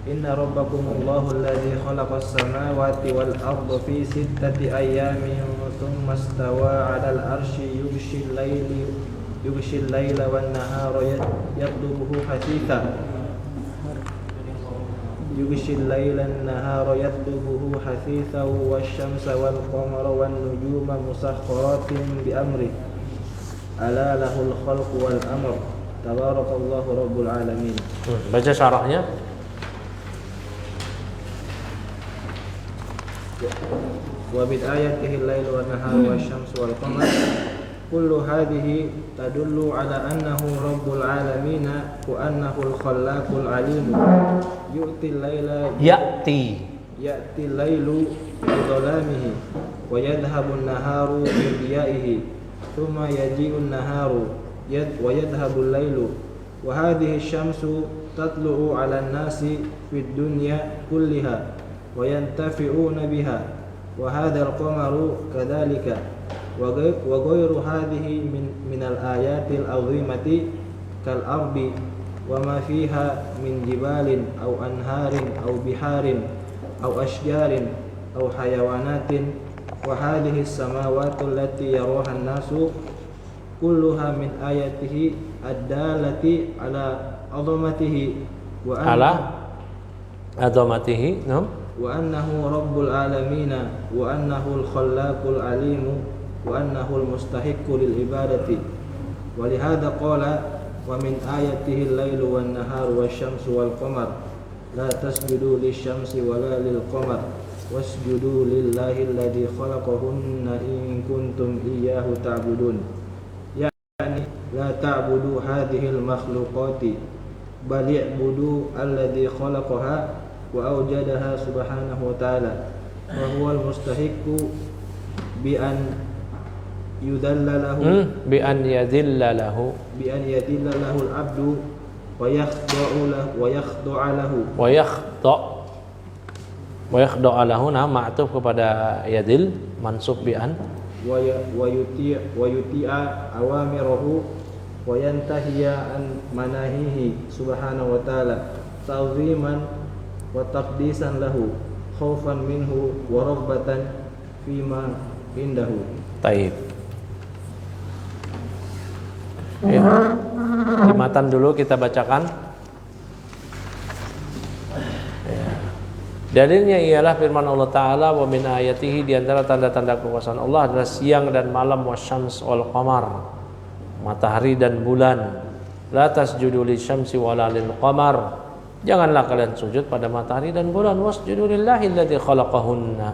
إن ربكم الله الذي خلق السماوات والأرض في 6 أيام ثم استوى على العرش يغشي الليل والنهار يطلبه حثيثا يغشي الليل النهار يطلبه حثيثا والشمس والقمر والنجوم مسخرات بأمره ألا له الخلق والأمر تبارك الله رب العالمين. Baca syarahnya. ومن آياته الليل والنهار والشمس والقمر كل هذه تدل على أنه رب العالمين وأنه الخلاق العليم يأتي الليل بظلامه ويذهب النهار بضيائه ثم يجيء النهار ويذهب الليل وهذه الشمس تطلع على الناس في الدنيا كلها وينتفعون بها وهذا القمر كذلك وغير هذه من الآيات العظيمة كالأرض وما فيها من جبال أو أنهار أو بحار أو أشجار أو حيوانات وهذه السماوات التي يراها الناس كلها من آياته الدالة على عظمته وأنه رب العالمين وأنه الخلاق العليم وأنه المستحق للعبادة ولهذا قال ومن آياته الليل والنهار والشمس والقمر لا تسجدوا للشمس ولا للقمر واسجدوا لله الذي خلقهن إن كنتم إياه تعبدون يعني لا تعبدوا هذه المخلوقات بل اعبدوا الذي خلقها وأوجدها سبحانه وتعالى وهو المستحق بأن يذل له بأن يذل له العبد ويخضع له nah ma'tuf kepada yadil mansub bi'an ويطيع أوامره وينتهي عن مناهيه سبحانه وتعالى تعظيما وتقديسا له خوفا منه ورغبة فيما عنده. Taib. Ya. Di matan dulu kita bacakan. Ya. Dalilnya ialah firman Allah Ta'ala wa min ayatihi, di antara tanda-tanda kekuasaan Allah adalah siang dan malam, wasyams wal qamar, matahari dan bulan. La tasjudu lisyamsi wala lil qamar, janganlah kalian sujud pada matahari dan bulan. Wasjudu lillahi alladzi khalaqahunna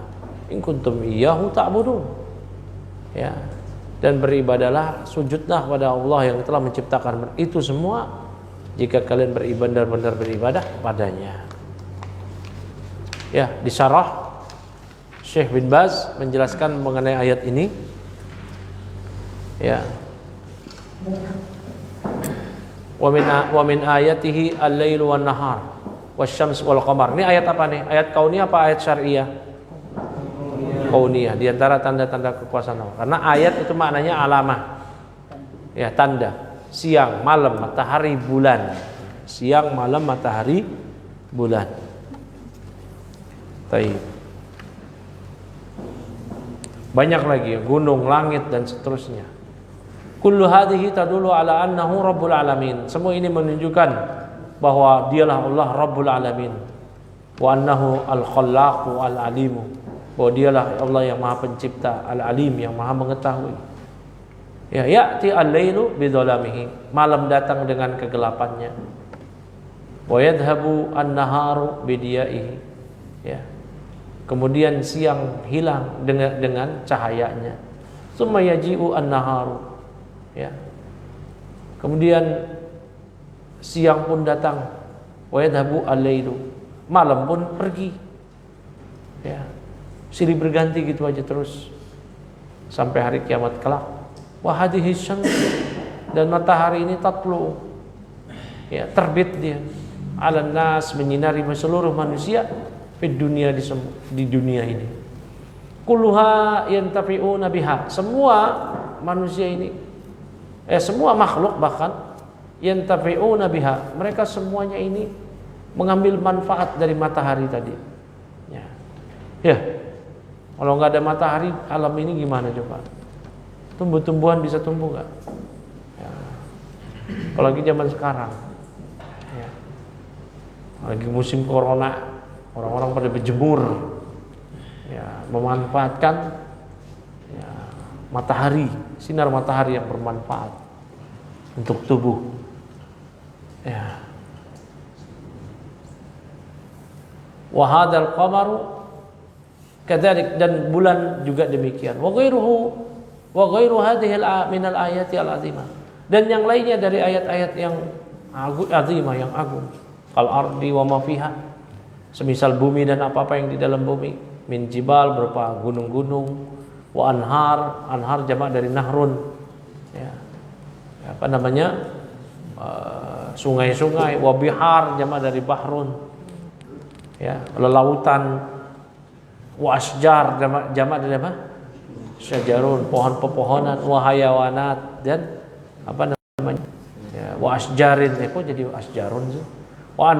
in kuntum iyyahu ta'budun. Ya. Dan beribadalah, sujudlah pada Allah yang telah menciptakan itu semua jika kalian benar-benar beribadah padanya. Ya, di syarah Syekh bin Baz menjelaskan mengenai ayat ini. Ya. Wa min ayatihi al-lailu wan nahar wasyams wal qamar. Ini ayat apa nih? Ayat kauniyah apa ayat syariah? Kauniyah. Di antara tanda-tanda kekuasaan Allah. Karena ayat itu maknanya alamah. Ya, tanda. Siang, malam, matahari, bulan. Siang, malam, matahari, bulan. Baik. Banyak lagi, gunung, langit dan seterusnya. Kullu hadhihi tadullu ala annahu rabbul alamin. Semua ini menunjukkan bahwa dialah Allah rabbul alamin. Wa annahu al-khallaqu al-alimu. Bahwa dialah Allah yang maha pencipta, al-alim, yang maha mengetahui. Ya, ya'ti al-lailu bidhalamihi, malam datang dengan kegelapannya. Wa yadhhabu an-naharu bidiyaihi. Ya. Kemudian siang hilang dengan cahayanya. Tsumma yaji'u an-naharu. Ya. Kemudian siang pun datang. Wa yadhhabu al-lailu, malam pun pergi. Ya. Silih berganti gitu aja terus sampai hari kiamat kelak. Wa hadhihi syams, dan matahari ini tatlu, ya, terbit dia, 'alan nas, menyinari seluruh manusia di dunia ini. kulluha yantafi'una biha. Semua manusia ini semua makhluk bahkan yantafi'una biha, mereka semuanya ini mengambil manfaat dari matahari tadi. Ya. Kalau nggak ada matahari, alam ini gimana coba? Tumbuh-tumbuhan bisa tumbuh nggak? Ya. Apalagi zaman sekarang. Ya. Lagi musim corona, orang-orang pada berjemur, ya, memanfaatkan ya, matahari, sinar matahari yang bermanfaat untuk tubuh. Ya. Wa hadzal qamaru kadzalik, dan bulan juga demikian. Wa ghairu hadhihi min al-ayati al-azimah, dan yang lainnya dari ayat-ayat yang azimah, yang agung. Kal ardi wa ma fiha, semisal bumi dan apa-apa yang di dalam bumi. Min jibal, berupa gunung-gunung. Wa anhar jamak dari nahrun, ya, apa namanya, sungai-sungai. Wa bihar jamak dari bahrun, ya, lautan. Wa asjar jamak dari apa? Syajarun, pohon-pepohonan. Wa hayawanat, dan apa namanya, ya, wa asjarin, kok jadi asjarun sih? Wa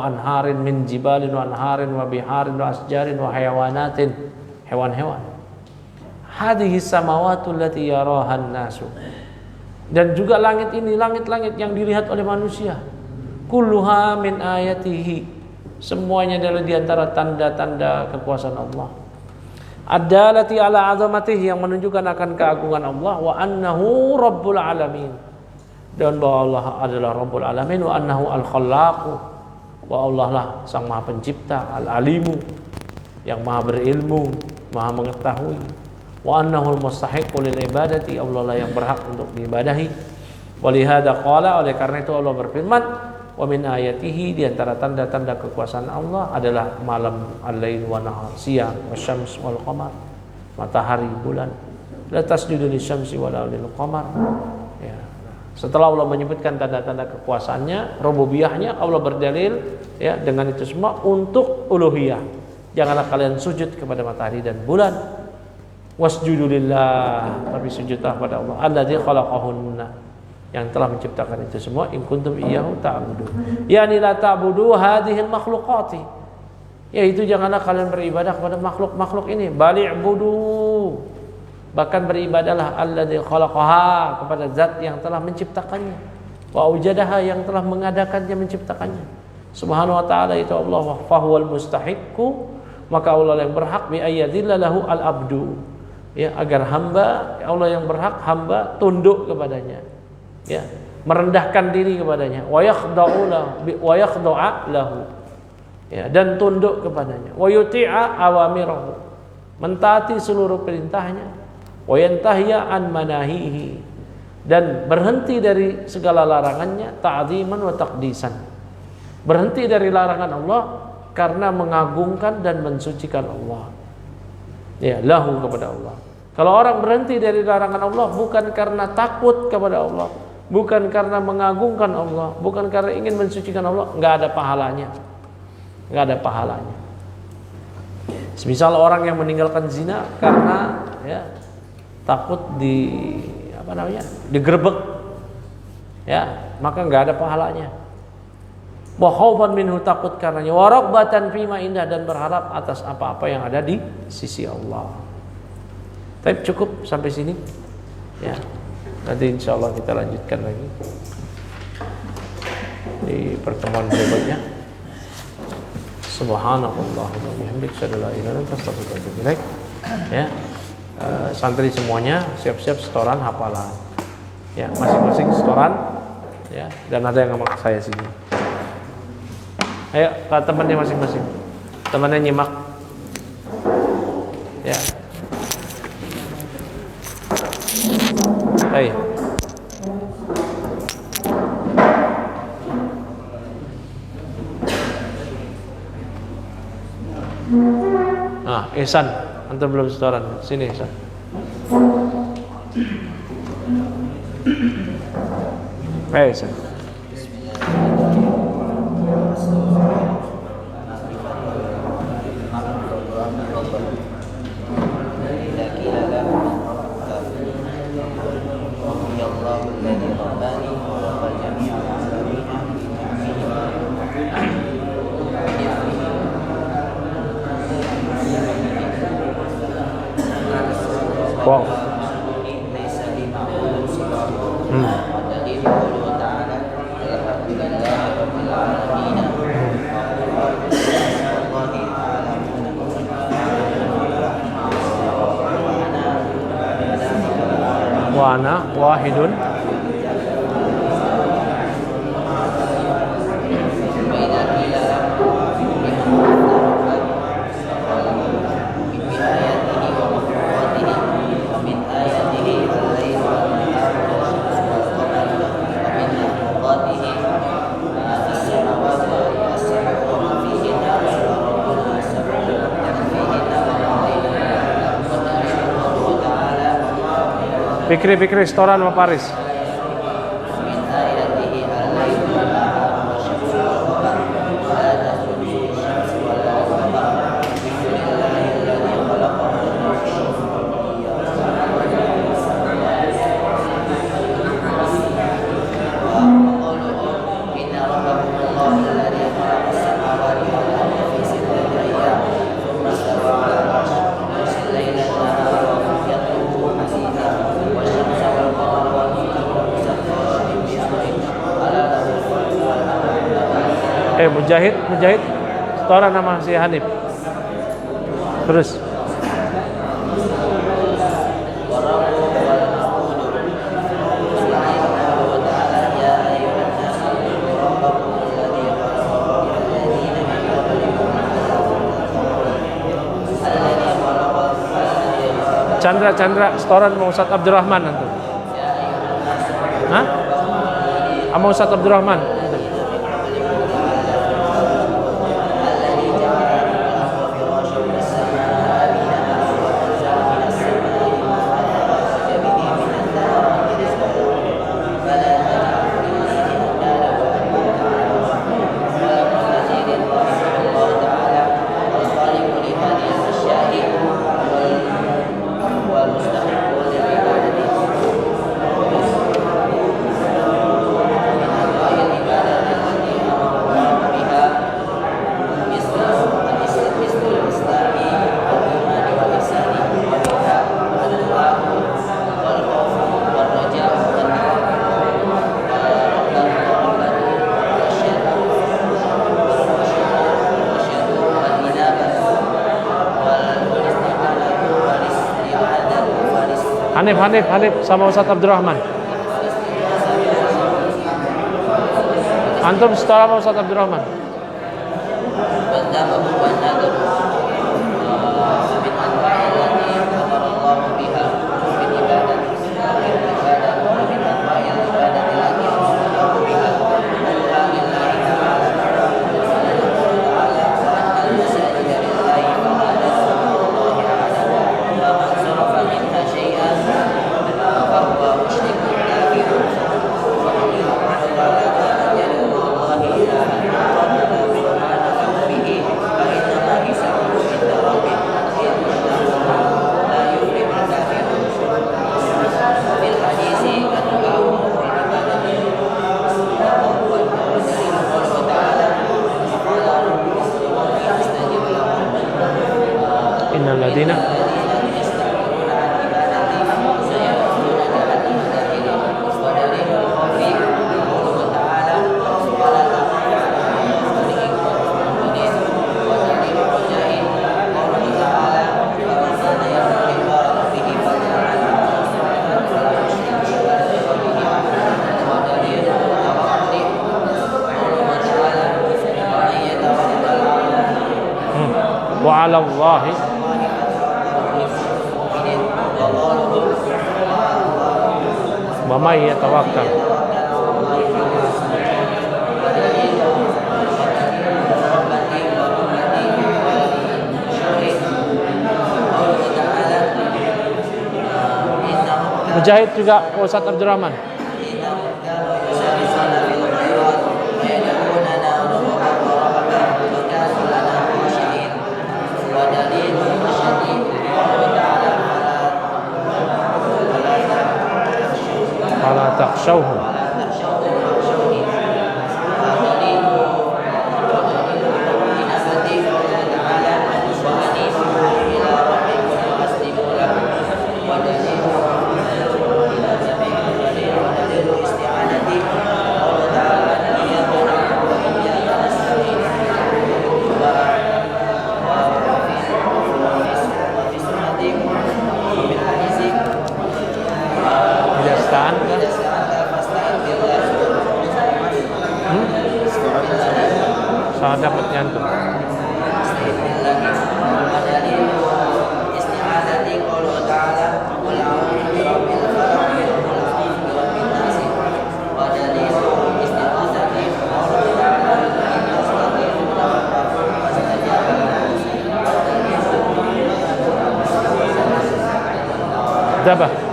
anharin min jibalin wa anharin wa biharin wa asjarin wa hayawanatin, hewan-hewan. Hadhihi samawatu allati yaraha an-nasu, dan juga langit ini, langit-langit yang dilihat oleh manusia. Kulluha min ayatihi, semuanya adalah diantara tanda-tanda kekuasaan Allah. Ad-dalati ala azamatihi, yang menunjukkan akan keagungan Allah. Wa annahu rabbul alamin, dan bahwa Allah adalah rabbul alamin. Wa annahu al-khallaqu, bahwa Allah lah sang maha pencipta. Al-alimu, yang maha berilmu, maha mengetahui. Wa annahu al-mustahiqqu lil ibadati, Allah lah yang berhak untuk diibadahi. Walihada qala, oleh karena itu Allah berfirman, wa min ayatihi, di antara tanda-tanda kekuasaan Allah adalah malam, al-lail wa nahar, siang, wasyams wal qamar, matahari, bulan. La tasjudu lisyamsi wala lil qamar. Ya. Setelah Allah menyebutkan tanda-tanda kekuasaannya, rububiyahnya, Allah berdalil ya dengan itu semua untuk uluhiyah. Janganlah kalian sujud kepada matahari dan bulan. Wasjudu lillah, tapi sujudlah pada Allah alladzi khalaqahunna, yang telah menciptakan itu semua. In kuntum iyyahu ta'budun, yani la ta'budu hadhil makhluqati, yaitu janganlah kalian beribadah kepada makhluk-makhluk ini. Bali'budu, bahkan beribadahlah alladzi khalaqaha, kepada zat yang telah menciptakannya. Wa aujadaha, yang telah mengadakannya, menciptakannya. Subhanahu wa ta'ala, itu Allah. Fa huwal mustahiqqu, maka Allah yang berhak, bi ayyadilla lahu al-abdu, ya, agar hamba, Allah yang berhak hamba tunduk kepadanya, ya, merendahkan diri kepadanya. Wa yakhda'a lahu, ya, dan tunduk kepadanya. Wa yuti'a awamirahu, mentaati seluruh perintahnya. Wa yantahiya an manahihi, dan berhenti dari segala larangannya. Ta'ziman wa taqdisan, berhenti dari larangan Allah karena mengagungkan dan mensucikan Allah, ya, lahu, kepada Allah. Kalau orang berhenti dari larangan Allah bukan karena takut kepada Allah, bukan karena mengagungkan Allah, bukan karena ingin mensucikan Allah, nggak ada pahalanya, nggak ada pahalanya. Semisal orang yang meninggalkan zina karena ya takut digerebek, ya, maka nggak ada pahalanya. Wa khaufan minhu, takut karenanya. Wa raghbatan fima indah, dan berharap atas apa-apa yang ada di sisi Allah. Tapi cukup sampai sini, ya. Nanti insyaallah kita lanjutkan lagi di pertemuan berikutnya. Subhanallah wa bihamdihi, asyhadu an la ilaha illa anta, astaghfiruka wa atubu ilaik. Ya. Santri semuanya siap-siap setoran hafalan. Ya, masing-masing setoran, ya, dan ada yang sama saya sini. Ayo ke temannya masing-masing, temannya nyimak, ya. Hai. Ihsan, antum belum setoran, sini Ihsan. Hai Ihsan. Wow. Wa ana wahidun Fikri setoran sama Paris. Mujahid setoran sama si Hanif. Terus Chandra setoran sama Ustadz Abdurrahman nanti. Hah? Sama Ustadz Abdurrahman. Hanif sama Ustadz Abdurrahman. Antum setelah sama Ustadz Abdurrahman. Innalladzina wa 'ala Allahi wa may yatawakkal. Mujahid juga Ustadz Abdurrahman. Fala takhshawhum wa kadzdzabah